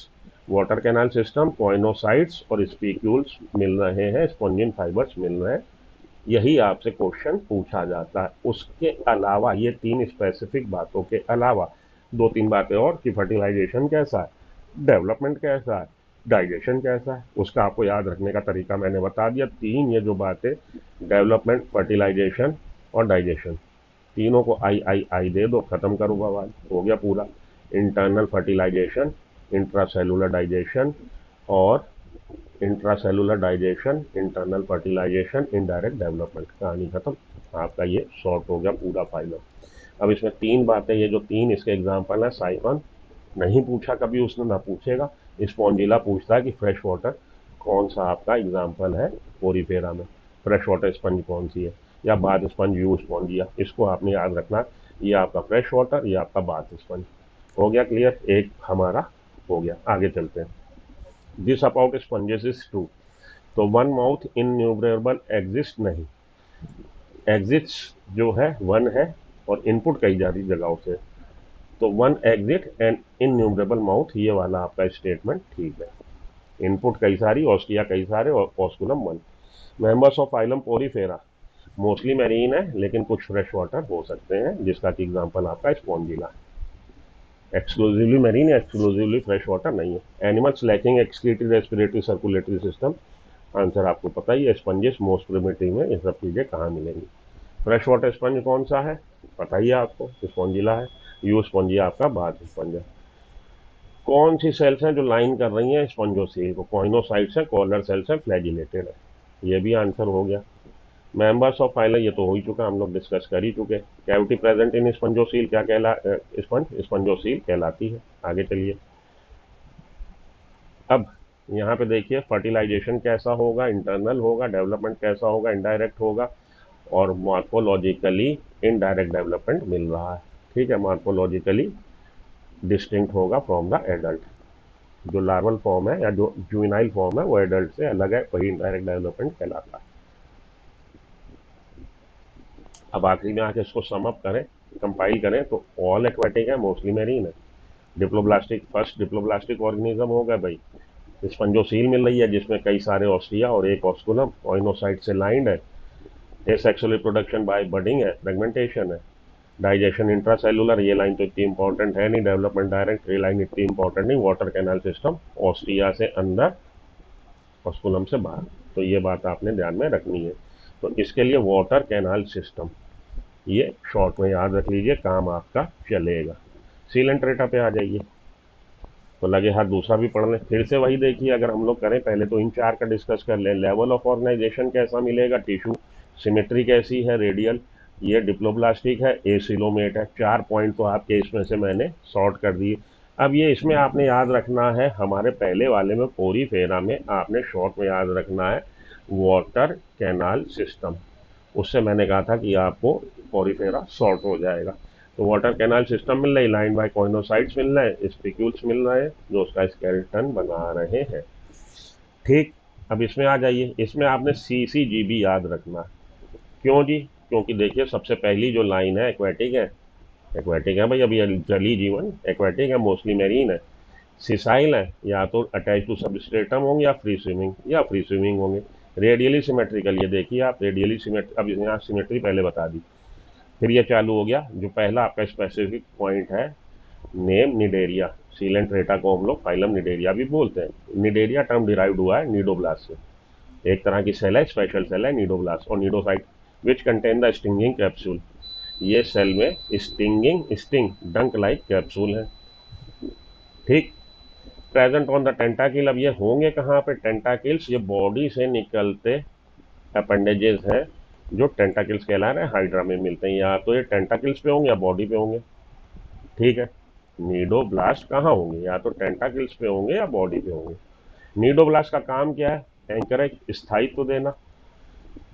water canal system, coenocytes और स्पीक्यूल्स मिल रहे हैं, स्पॉन्जिन फाइबर्स मिल रहे हैं, यही आपसे क्वेश्चन पूछा जाता है। उसके अलावा ये 3 स्पेसिफिक बातों के अलावा 2-3 बातें और कि फर्टिलाइजेशन कैसा है, डेवलपमेंट कैसा है, डाइजेशन कैसा है, उसका आपको याद रखने का तरीका मैंने बता दिया। 3 ये जो बातें, डेवलपमेंट, फर्टिलाइजेशन और डाइजेशन, तीनों को आई आई आई दे दो, खत्म करो बवाल, हो गया पूरा। इंटरनल फर्टिलाइजेशन, इंट्रासेलुलर डाइजेशन और intracellular digestion, internal fertilization, indirect development, कहानी खत्म। आपका ये शॉर्ट हो गया पूरा फाइलम। अब इसमें 3 बातें, ये जो 3 इसके एग्जाम्पल है, साइफन नहीं पूछा कभी उसने, ना पूछेगा। स्पॉन्जिला पूछता है कि फ्रेश वाटर कौन सा आपका एग्जाम्पल है पोरीफेरा में, फ्रेश वाटर स्पंज कौन सी है, या बाथ स्पंज, यू स्पॉन्जिया, इसको आपने याद रखना। ये आपका फ्रेश वाटर, ये आपका बाथ स्पंज। हो गया क्लियर, एक हमारा हो गया। आगे चलते हैं। This about sponges is true. तो वन माउथ इनन्यूमरेबल एग्जिस्ट नहीं, एग्जिस्ट जो है वन है और इनपुट कई सारी जगहों से, तो one exit and innumerable mouth, ये वाला आपका स्टेटमेंट ठीक है। इनपुट कई सारी, ऑस्टिया कई सारे और osculum one. Members of phylum Porifera mostly marine है, लेकिन कुछ फ्रेश वाटर हो सकते हैं, जिसका कि एग्जांपल आपका स्पॉन्जिला। एक्सक्लूसिवली मैरीन या एक्सक्लूसिवली फ्रेश वाटर नहीं है। Animals lacking excretory respiratory circulatory system, answer आपको पता ही है, स्पंजेस मोस्ट प्रिमिटिव में ये सब चीज़ें कहाँ मिलेंगी। फ्रेश वाटर स्पंज कौन सा है, पता ही है आपको, स्पॉन्जिला है। यू स्पॉन्जिया आपका बाथ स्पंज है। कौन सी सेल्स हैं जो लाइन कर रही हैं स्पंजोसील को, कॉइनोसाइट्स है, कॉलर सेल्स है, फ्लैजिलेटेड है, ये भी आंसर हो गया। मेंबर्स ऑफ फाइलम ये तो हो ही चुका, हम लोग डिस्कस कर ही चुके। कैविटी प्रेजेंट इन स्पंजोसील क्या स्पंजोसील कहलाती है। आगे चलिए। अब यहाँ पे देखिए, फर्टिलाइजेशन कैसा होगा, इंटरनल होगा, डेवलपमेंट कैसा होगा, इनडायरेक्ट होगा, और मॉर्फोलॉजिकली इनडायरेक्ट डेवलपमेंट मिल रहा है। ठीक है, मॉर्फोलॉजिकली डिस्टिंक्ट होगा फ्रॉम द एडल्ट। जो लार्वल फॉर्म है या जो जुवेनाइल फॉर्म है वो एडल्ट से अलग है, वही इनडायरेक्ट डेवलपमेंट कहलाता है। अब आखिरी में आके इसको सम अप करें, कंपाइल करें, तो ऑल एक्वाटिक है, मोस्टली मेरीन है। डिप्लोब्लास्टिक, फर्स्ट डिप्लोब्लास्टिक ऑर्गेनिज्म होगा भाई, स्पंजोसील मिल रही है जिसमें कई सारे ऑस्ट्रिया और एक ऑस्कुलम, ऑइनोसाइट से लाइंड है। एसेक्सुअल रिप्रोडक्शन बाय बडिंग है, फ्रेगमेंटेशन है। डाइजेशन इंट्रासेलुलर, ये लाइन तो इतनी इंपॉर्टेंट है नहीं। डेवलपमेंट डायरेक्ट, ये लाइन इतनी इंपॉर्टेंट नहीं। वाटर कैनाल सिस्टम, ऑस्ट्रिया से अंदर, ऑस्कुलम से बाहर, तो ये बात आपने ध्यान में रखनी है। तो इसके लिए वाटर कैनाल सिस्टम, ये शॉर्ट में याद रख लीजिए, काम आपका चलेगा। सीलेंट्रेटा पे आ जाइए, तो लगे हाथ दूसरा भी पढ़ लें। फिर से वही देखिए, अगर हम लोग करें, पहले तो इन 4 का डिस्कस कर लें। लेवल ऑफ ऑर्गेनाइजेशन कैसा मिलेगा, टिश्यू सिमेट्री कैसी है, रेडियल, ये डिप्लोब्लास्टिक है, एसिलोमेट है। 4 पॉइंट तो आपके इसमें से मैंने शॉर्ट कर दिए। अब ये इसमें आपने याद रखना है, हमारे पहले वाले में पोरीफेरा में आपने शॉर्ट में याद रखना है वाटर कैनाल सिस्टम। उससे मैंने कहा था कि आपको पोरीफेरा शॉर्ट हो जाएगा। तो वाटर कैनाल सिस्टम मिल रही, लाइन बाय कॉइनोसाइट्स मिल रहे हैं, स्पिक्यूल्स मिल रहे हैं जो उसका स्केलेटन बना रहे हैं। ठीक, अब इसमें आ जाइए, इसमें आपने CCGB याद रखना। क्यों जी? क्योंकि देखिए सबसे पहली जो लाइन है एक्वेटिक है, एक्वेटिक है भाई, अभी जलीय जीवन एक्वेटिक है, मोस्टली मेरीन है। सिसाइल है, या तो अटैच टू सबस्ट्रेटम होंगे या फ्री स्विमिंग होंगे। रेडियली सिमेट्रिकल, ये देखिए आप रेडियली सिमेट्रिक, अब यहाँ सिमेट्री पहले बता दी। फिर ये चालू हो गया, जो पहला आपका स्पेसिफिक पॉइंट है नेम निडेरिया, सीलेंट्रेटा को हम लोग फाइलम निडेरिया भी बोलते हैं। निडेरिया टर्म डिराइव्ड हुआ है नीडोब्लास्ट से, एक तरह की सेल है, स्पेशल सेल है नीडोब्लास्ट और cnidocyte which contain the stinging capsule. ये सेल में स्टिंग डंक लाइक कैप्सूल है। ठीक, प्रेजेंट ऑन द टेंटाकिल। अब ये होंगे कहाँ पे टेंटाकिल्स? ये बॉडी से निकलते अपेंडेजेस हैं जो टेंटाकिल्स कहला रहे हैं, हाइड्रा में मिलते हैं। या तो ये टेंटाकिल्स पे होंगे या बॉडी पे होंगे। ठीक है, नीडोब्लास्ट कहाँ होंगे? या तो टेंटाकिल्स पे होंगे या बॉडी पे होंगे। नीडोब्लास्ट का काम क्या है? एंकरेज, स्थायित्व देना।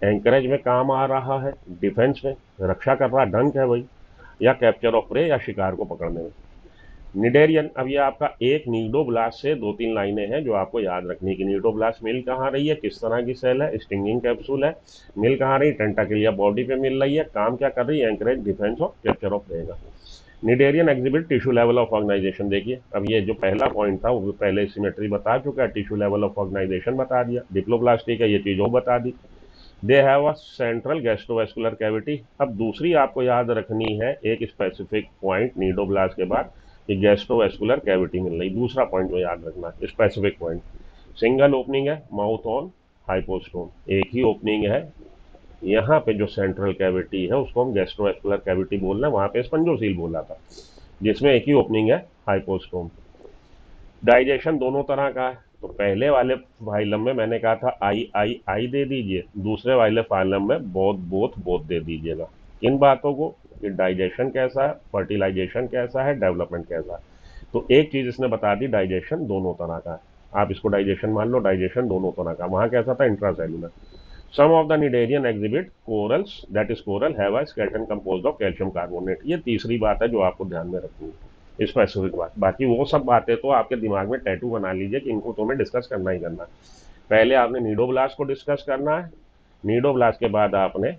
एंकरेज में काम आ रहा है, डिफेंस में रक्षा कर रहा, डंक है भाई, या कैप्चर ऑफ प्रे या शिकार को पकड़ने में। निडेरियन, अब ये आपका एक नीडोब्लास्ट से 2-3 लाइनें हैं जो आपको याद रखनी कि नीडोब्लास्ट मिल कहाँ रही है, किस तरह की सेल है, स्टिंगिंग कैप्सूल है, मिल कहाँ रही, टेंटाकिल या बॉडी पे मिल रही है, काम क्या कर रही है, एंकरेज, डिफेंस और कैप्चर ऑफ रहेगा। Cnidarian exhibit tissue level of organization. देखिए अब ये जो पहला पॉइंट था वो पहले सिमेट्री बता चुका है, टिश्यू लेवल ऑफ ऑर्गेनाइजेशन बता दिया, डिप्लोब्लास्टिक है ये चीज़ों बता दी। They have a central gastrovascular cavity. अब दूसरी आपको याद रखनी है एक स्पेसिफिक पॉइंट नीडोब्लास्ट के बाद कि गैस्ट्रोवेस्कुलर कैविटी मिल रही। दूसरा पॉइंट जो याद रखना स्पेसिफिक पॉइंट, सिंगल ओपनिंग है माउथ ऑन हाइपोस्टोम, एक ही ओपनिंग है यहाँ पे जो सेंट्रल कैविटी है उसको हम गैस्ट्रोवेस्कुलर कैविटी बोल रहे हैं, वहाँ पे स्पंजोसील बोला था, जिसमें एक ही ओपनिंग है हाइपोस्टोम। डाइजेशन दोनों तरह का है, तो पहले वाले फाइलम में मैंने कहा था आई आई आई दे दीजिए, दूसरे वाले फाइलम में बोथ दे दीजिएगा। किन बातों को? कि डाइजेशन कैसा है, फर्टिलाइजेशन कैसा है, डेवलपमेंट कैसा है। तो एक चीज इसने बता दी, डाइजेशन दोनों तरह का है, आप इसको डाइजेशन मान लो, डाइजेशन दोनों तरह का। वहां कैसा था? Intracellular. Some of the cnidarian exhibit corals, that is coral have a skeleton composed of calcium carbonate. ये तीसरी बात है जो आपको ध्यान में रखनी है, स्पेसिफिक बात। बाकी वो सब बातें तो आपके दिमाग में टैटू बना लीजिए कि इनको तो हमें डिस्कस करना ही करना है। पहले आपने नीडोब्लास्ट को डिस्कस करना है, नीडोब्लास्ट के बाद आपने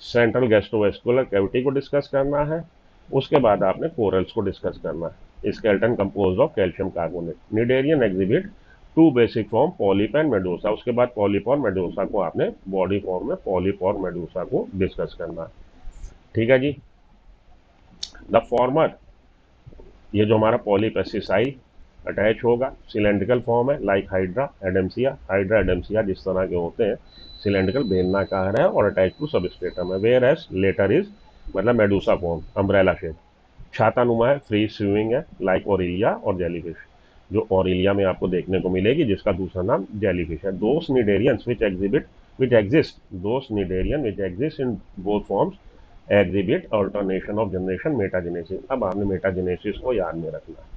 सेंट्रल गैस्ट्रोवेस्कुलर कैविटी को डिस्कस करना है, उसके बाद आपने कोरल्स को डिस्कस करना है। Skeleton composed of calcium carbonate. Cnidarian exhibit two basic form, polyp and medusa. उसके बाद पॉलिप और मेडूसा को आपने बॉडी फॉर्म में पॉलिप और मेडूसा को डिस्कस करना है। ठीक है जी। द फॉर्मर, ये जो हमारा पॉलिप एसिसाइल अटैच होगा, सिलेंड्रिकल फॉर्म है, लाइक हाइड्रा एडेम्सिया जिस तरह के होते हैं, सिलेंड्रिकल बेलनाकार है और अटैच टू सबस्ट्रेटम है। वेयर एस लेटर इज मतलब मेडूसा फॉर्म, अम्ब्रेला शेप, छाता नुमा है, फ्री स्विमिंग है, लाइक ओरिलिया और जेलीफिश, जो ओरिलिया में आपको देखने को मिलेगी, जिसका दूसरा नाम जेलीफिश है। Those cnidarians which exist in both forms exhibit alternation of generation, metagenesis. अब आपने मेटाजेनेसिस को याद में रखना है,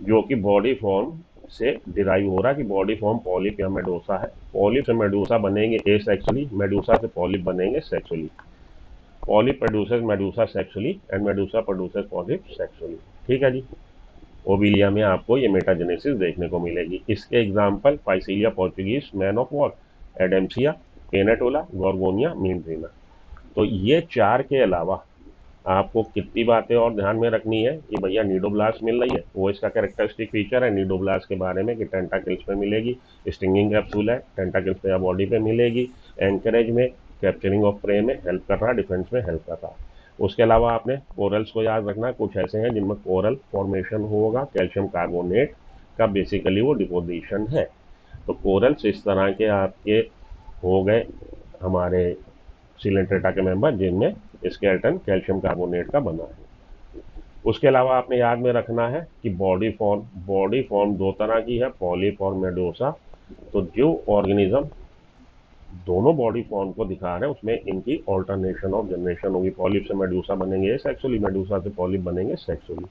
जो कि बॉडी फॉर्म से डिराइव हो रहा है कि बॉडी फॉर्म पॉलिप या मेडूसा है, पॉलिप से मेडूसा बनेंगे एसेक्सुअली, मेडूसा से पॉलिप बनेंगे sexually, polyp produces Medusa sexually and Medusa produces polyp sexually. ठीक है जी। ओबिलिया में आपको ये मेटाजेनेसिस देखने को मिलेगी। इसके example Physalia Portuguese, man of war, Adamsia, Pennatula, Gorgonia, Meandrina. तो ये चार के अलावा आपको कितनी बातें और ध्यान में रखनी है कि भैया नीडोब्लास्ट मिल रही है, वो इसका कैरेक्टरिस्टिक फीचर है नीडोब्लास्ट के बारे में कि टेंटाकिल्स पे मिलेगी, स्टिंगिंग कैप्सूल है, टेंटाकिल्स पे या बॉडी पे मिलेगी, एंकरेज में, कैप्चरिंग ऑफ प्रे में हेल्प कर रहा, डिफेंस में हेल्प कर रहा। उसके अलावा आपने कोरल्स को याद रखना, कुछ ऐसे हैं जिनमें कोरल फॉर्मेशन होगा, कैल्शियम कार्बोनेट का बेसिकली वो डिपोजिशन है। तो कोरल्स इस तरह के आपके हो गए हमारे सिलेंट्रेटा के मेंबर जिनमें स्केलेटन कैल्शियम कार्बोनेट का बना है। उसके अलावा आपने याद में रखना है कि बॉडी फॉर्म दो तरह की है, पॉलिप और मेडूसा। तो जो ऑर्गेनिज्म दोनों बॉडी फॉर्म को दिखा रहे हैं उसमें इनकी ऑल्टरनेशन ऑफ जनरेशन होगी, पॉलिप से मेडूसा बनेंगे सेक्सुअली, मेडूसा से पॉलिप बनेंगे सेक्सुअली।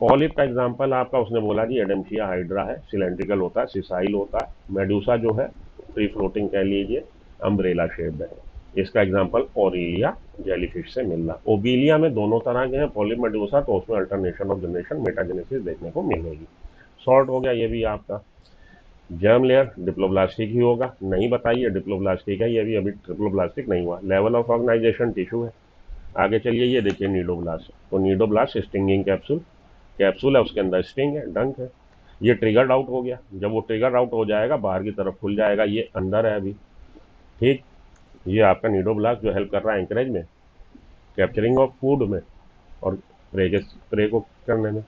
पॉलिप का एग्जांपल आपका उसने बोला जी एडेम्पशिया हाइड्रा है, सिलेंड्रिकल होता है, सिसाइल होता है। मेडूसा जो है फ्री फ्लोटिंग कह लीजिए, अम्ब्रेला शेप्ड है। इसका एग्जांपल ओरिलिया जेलीफिश से मिल रहा। ओबिलिया में दोनों तरह के हैं, पॉलिप मेडूसा, तो उसमें अल्टरनेशन ऑफ जनरेशन मेटाजेनेसिस देखने को मिलेगी। शॉर्ट हो गया ये भी आपका। जर्म लेयर डिप्लोब्लास्टिक ही होगा, नहीं बताइए डिप्लोब्लास्टिक है, ये भी अभी ट्रिप्लोब्लास्टिक नहीं हुआ। लेवल ऑफ ऑर्गेनाइजेशन टिश्यू है। आगे चलिए, ये देखिए नीडोब्लास्ट, तो नीडोब्लास्ट स्टिंगिंग कैप्सूल, कैप्सूल है उसके अंदर स्टिंग है, डंक है। ये ट्रिगर्ड आउट हो गया, जब वो ट्रिगर आउट हो जाएगा बाहर की तरफ खुल जाएगा, ये अंदर है अभी। ठीक, ये आपका नीडोब्लास्ट जो हेल्प कर रहा है एंकरेज में, कैप्चरिंग ऑफ फूड में और प्रे को करने में।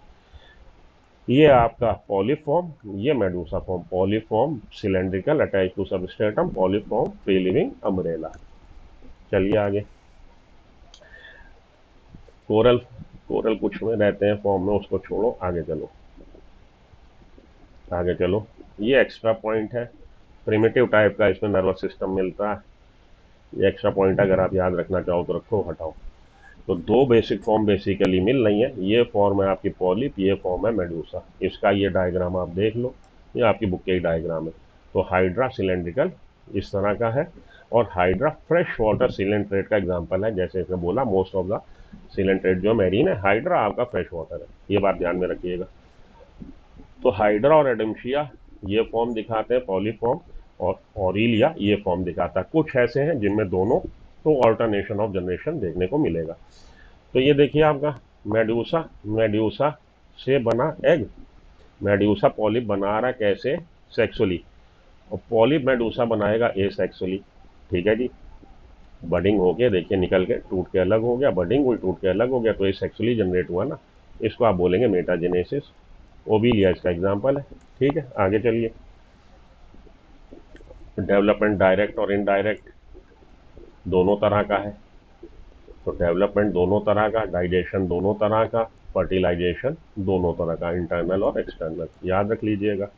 ये आपका पॉलीफॉर्म, ये medusa form. Polyp form cylindrical attach to substratum, polyp form free living umbrella. चलिए आगे, कोरल, कोरल कुछ में रहते हैं फॉर्म में, उसको छोड़ो, आगे चलो, आगे चलो। ये एक्स्ट्रा पॉइंट है, प्रिमिटिव टाइप का इसमें नर्वस सिस्टम मिलता है। ये एक्स्ट्रा पॉइंट अगर आप याद रखना चाहो तो रखो, हटाओ। तो दो बेसिक फॉर्म बेसिकली मिल रही है, ये फॉर्म है आपकी पॉलिप, ये फॉर्म है मेडूसा। इसका ये डायग्राम आप देख लो, ये आपकी बुक के ही डायग्राम है। तो हाइड्रा सिलेंड्रिकल इस तरह का है, और हाइड्रा फ्रेश वाटर सिलेंट्रेट का एग्जाम्पल है। जैसे इसने बोला मोस्ट ऑफ द सिलेंट्रेट जो मैरीन है, हाइड्रा आपका फ्रेश वाटर है, ये बात ध्यान में रखिएगा। तो हाइड्रा और एडेम्शिया ये फॉर्म दिखाते हैं पॉलीफॉर्म, और ऑरिलिया ये फॉर्म दिखाता है। कुछ ऐसे हैं जिनमें दोनों, तो ऑल्टरनेशन ऑफ जनरेशन देखने को मिलेगा। तो ये देखिए आपका मेड्यूसा, मेड्यूसा से बना एग, मेड्यूसा पॉलिप बना रहा है कैसे, सेक्सुअली, और पॉलिप मेडूसा बनाएगा ए सेक्सुअली। ठीक है जी, बडिंग हो गया, देखिए निकल के टूट के अलग हो गया, बडिंग हुई टूट के अलग हो गया, तो ए सेक्सुअली जनरेट हुआ ना, इसको आप बोलेंगे मेटाजेनेसिस। ओबिलिया इसका एग्जाम्पल है। ठीक है, आगे चलिए। डेवलपमेंट डायरेक्ट और इनडायरेक्ट दोनों तरह का है। तो डेवलपमेंट दोनों तरह का, डाइजेशन दोनों तरह का, फर्टिलाइजेशन दोनों तरह का, इंटरनल और एक्सटर्नल, याद रख लीजिएगा।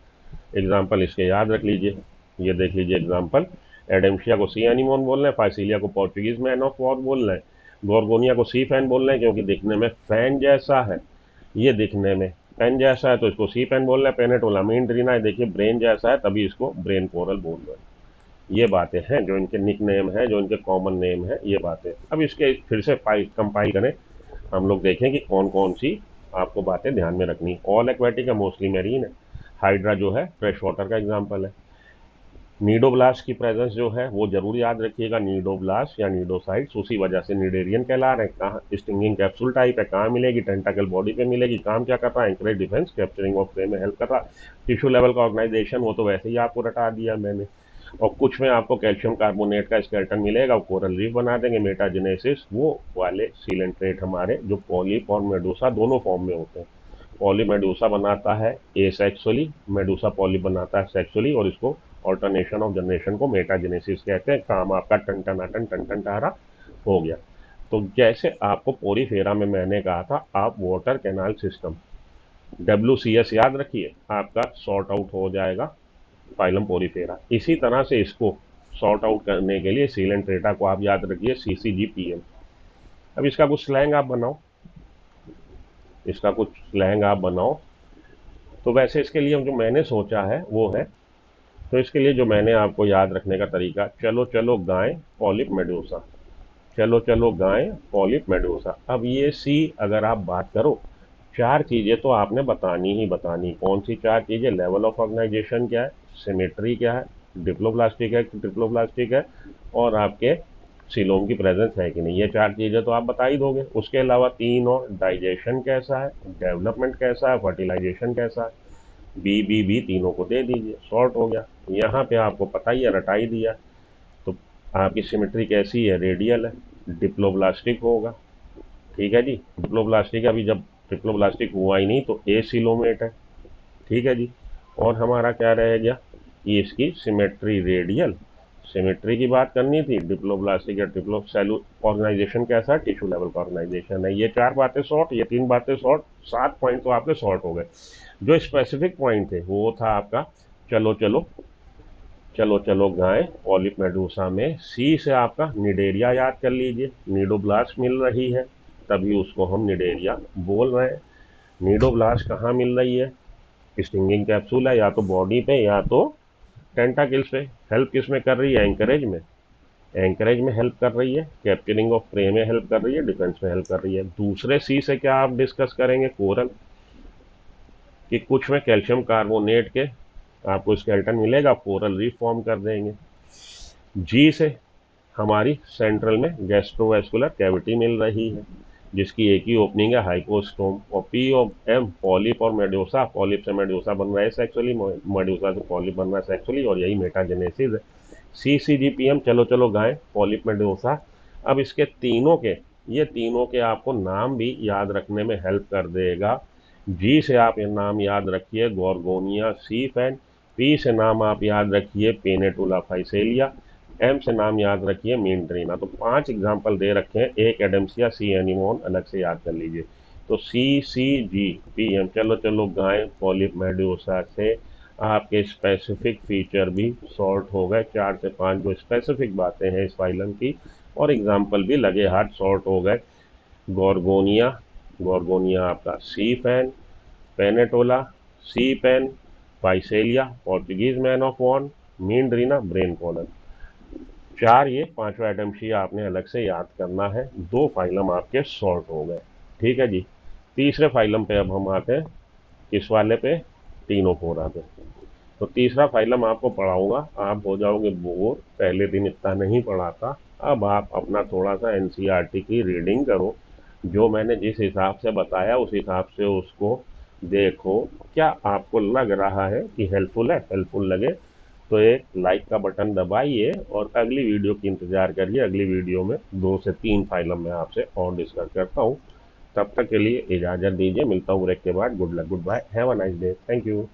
एग्जाम्पल इसके याद रख लीजिए, ये देख लीजिए एग्जाम्पल। एडेम्शिया को सी एनिमोन बोल रहे हैं, फाइसिलिया को पोर्चुगीज मैन ऑफ वॉर बोल रहे हैं, गोरगोनिया को सी फैन बोल रहे हैं क्योंकि दिखने में फैन जैसा है, ये दिखने में पेन जैसा है तो इसको सी पेन बोल रहे हैं। पेनेटोला मीन ड्रीना है, देखिए ब्रेन जैसा है तभी इसको ब्रेन कोरल बोल रहे हैं। ये बातें हैं जो इनके निक नेम है, जो इनके कॉमन नेम है, ये बातें। अब इसके फिर से कंपाइल करें, हम लोग देखें कि कौन कौन सी आपको बातें ध्यान में रखनी। ऑल एक्वेटिक है, मोस्टली मेरीन है। हाइड्रा जो है फ्रेश वाटर का एग्जाम्पल है। नीडोब्लास्ट की प्रेजेंस जो है वो जरूर याद रखिएगा, नीडोब्लास्ट या नीडोसाइट्स, उसी वजह से निडेरियन कहला रहे हैं। कहाँ स्टिंगिंग कैप्सूल टाइप है, कहाँ मिलेगी, टेंटाकल बॉडी पे मिलेगी। काम क्या कर रहा है, anchorage defence, capturing of prey में हेल्प कर रहा है। टिश्यू लेवल का ऑर्गेनाइजेशन वो तो वैसे ही आपको रटा दिया मैंने। और कुछ में आपको कैल्शियम कार्बोनेट का स्केलेटन मिलेगा, कोरल रीफ बना देंगे। मेटाजेनेसिस वो वाले सीलेंट्रेट हमारे जो पॉलिप और मेडूसा दोनों फॉर्म में होते हैं। पॉली मेडूसा बनाता है ए सेक्सुअली, मेडूसा पॉलिप बनाता है सेक्सुअली, और इसको ऑल्टरनेशन ऑफ जनरेशन को मेटाजेनेसिस कहते हैं। काम आपका टन टन टारा हो गया। तो जैसे आपको पोरीफेरा में मैंने कहा था, आप वाटर कैनाल सिस्टम WCS याद रखिए, आपका सॉर्ट आउट हो जाएगा फाइलम पोरीफेरा। इसी तरह से इसको सॉर्ट आउट करने के लिए सीलेंट्रेटा को आप याद रखिए CCGPM। अब इसका कुछ स्लैंग आप बनाओ, इसका कुछ स्लैंग आप बनाओ। तो वैसे इसके लिए जो मैंने सोचा है वो है, तो इसके लिए जो मैंने आपको याद रखने का तरीका, चलो चलो गाय पॉलिप मेडूसा, चलो चलो गाय पॉलिप मेडूसा। अब ये सी अगर आप बात करो, चार चीजें तो आपने बतानी ही बतानी। कौन सी चार चीजें, लेवल ऑफ ऑर्गेनाइजेशन क्या है, सिमेट्री क्या है, डिप्लोब्लास्टिक है ट्रिप्लोब्लास्टिक है, और आपके सीलोम की प्रेजेंस है कि नहीं, ये चार चीजें तो आप बता ही दोगे। उसके अलावा तीन और, डाइजेशन कैसा है, डेवलपमेंट कैसा है, फर्टिलाइजेशन कैसा है, बी तीनों को दे दीजिए, शॉर्ट हो गया। यहाँ पे आपको पता ही है, रटा ही दिया। तो आपकी सिमेट्री कैसी है, रेडियल है, डिप्लोब्लास्टिक होगा। ठीक है जी, डिप्लोब्लास्टिक अभी जब ट्रिप्लोब्लास्टिक हुआ ही नहीं तो ए सिलोमेट है। ठीक है जी, और हमारा क्या रह गया, ये इसकी सिमेट्री रेडियल, सिमेट्री की बात करनी थी, डिप्लोब्लास्टिक या ट्रिप्लो सेलू ऑर्गेनाइजेशन कैसा है, टिश्यू लेवल का ऑर्गेनाइजेशन है। ये चार बातें शॉर्ट, ये तीन बातें शॉर्ट, 7 पॉइंट तो आपके शॉर्ट हो गए। जो स्पेसिफिक पॉइंट थे वो था आपका, चलो चलो, चलो चलो गाय पॉलिप मेडूसा में। सी से आपका निडेरिया याद कर लीजिए, नीडोब्लास्ट मिल रही है तभी उसको हम निडेरिया बोल रहे हैं। नीडोब्लास्ट कहाँ मिल रही है? स्टिंगिंग कैप्सूल है, या तो बॉडी पे या तो टेंटाकिल्स पे। हेल्प किस में कर रही है? एंकरेज में। एंकरेज में हेल्प कर रही है, कैप्चरिंग ऑफ प्रे में हेल्प कर रही है, डिफेंस में हेल्प कर रही है। दूसरे सी से क्या आप डिस्कस करेंगे? कोरल, कि कुछ में कैल्शियम कार्बोनेट के आपको स्केलेटन मिलेगा, कोरल रीफ फॉर्म कर देंगे। जी से हमारी सेंट्रल में गैस्ट्रोवैस्कुलर कैविटी मिल रही है, जिसकी एक ही ओपनिंग है, हाइपोस्टोम। और पी और एम पॉलिप और मेड्यूसा, पॉलिप से मेड्यूसा बन रहा है सेक्सुअली, मेड्यूसा से पॉलिप बन रहा है सेक्सुअली, और यही मेटाजेनेसिस है। सी सी जी पी एम, चलो चलो गाएं, पॉलिप मेड्यूसा। अब इसके तीनों के, ये तीनों के आपको नाम भी याद रखने में हेल्प कर देगा। जी से आप ये नाम याद रखिए गोर्गोनिया सी फैन, पी से नाम आप याद रखिए पेनेटुला फाइसेलिया, एम से नाम याद रखिए मीनड्रीना। तो 5 एग्जाम्पल दे रखे हैं, एक एडम्सिया, सी एनिमोन अलग से याद कर लीजिए। तो सी सी जी पी एम, चलो चलो गाएं, पॉलिप मेड्यूसा से आपके स्पेसिफिक फीचर भी सॉर्ट हो गए। 4 से 5 जो स्पेसिफिक बातें हैं इस फाइलम की, और एग्जाम्पल भी लगे हाथ सॉर्ट हो गए। गोर्गोनिया, गोर्गोनिया आपका sea fan, Pennatula sea pen, Physalia Portuguese man of war, Meandrina brain coral. 4 ये पांचवा आइटम शी आपने अलग से याद करना है। 2 फाइलम आपके सॉर्ट हो गए। ठीक है जी। तीसरे फाइलम पे अब हम आते हैं, किस वाले पे? टीनोफोरा पे। तो तीसरा फाइलम आपको पढ़ाऊंगा, आप हो जाओगे बोर, पहले दिन इतना नहीं पढ़ा था। अब आप अपना थोड़ा सा एनसीईआरटी की रीडिंग करो, जो मैंने जिस हिसाब से बताया उस हिसाब से उसको देखो। क्या आपको लग रहा है कि हेल्पफुल है? हेल्पफुल लगे तो एक लाइक का बटन दबाइए, और अगली वीडियो की इंतजार करिए। अगली वीडियो में 2 से 3 फाइलम मैं आपसे और डिस्कस करता हूँ। तब तक के लिए इजाज़त दीजिए, मिलता हूँ ब्रेक के बाद। Good luck, good bye, have a nice day, thank you.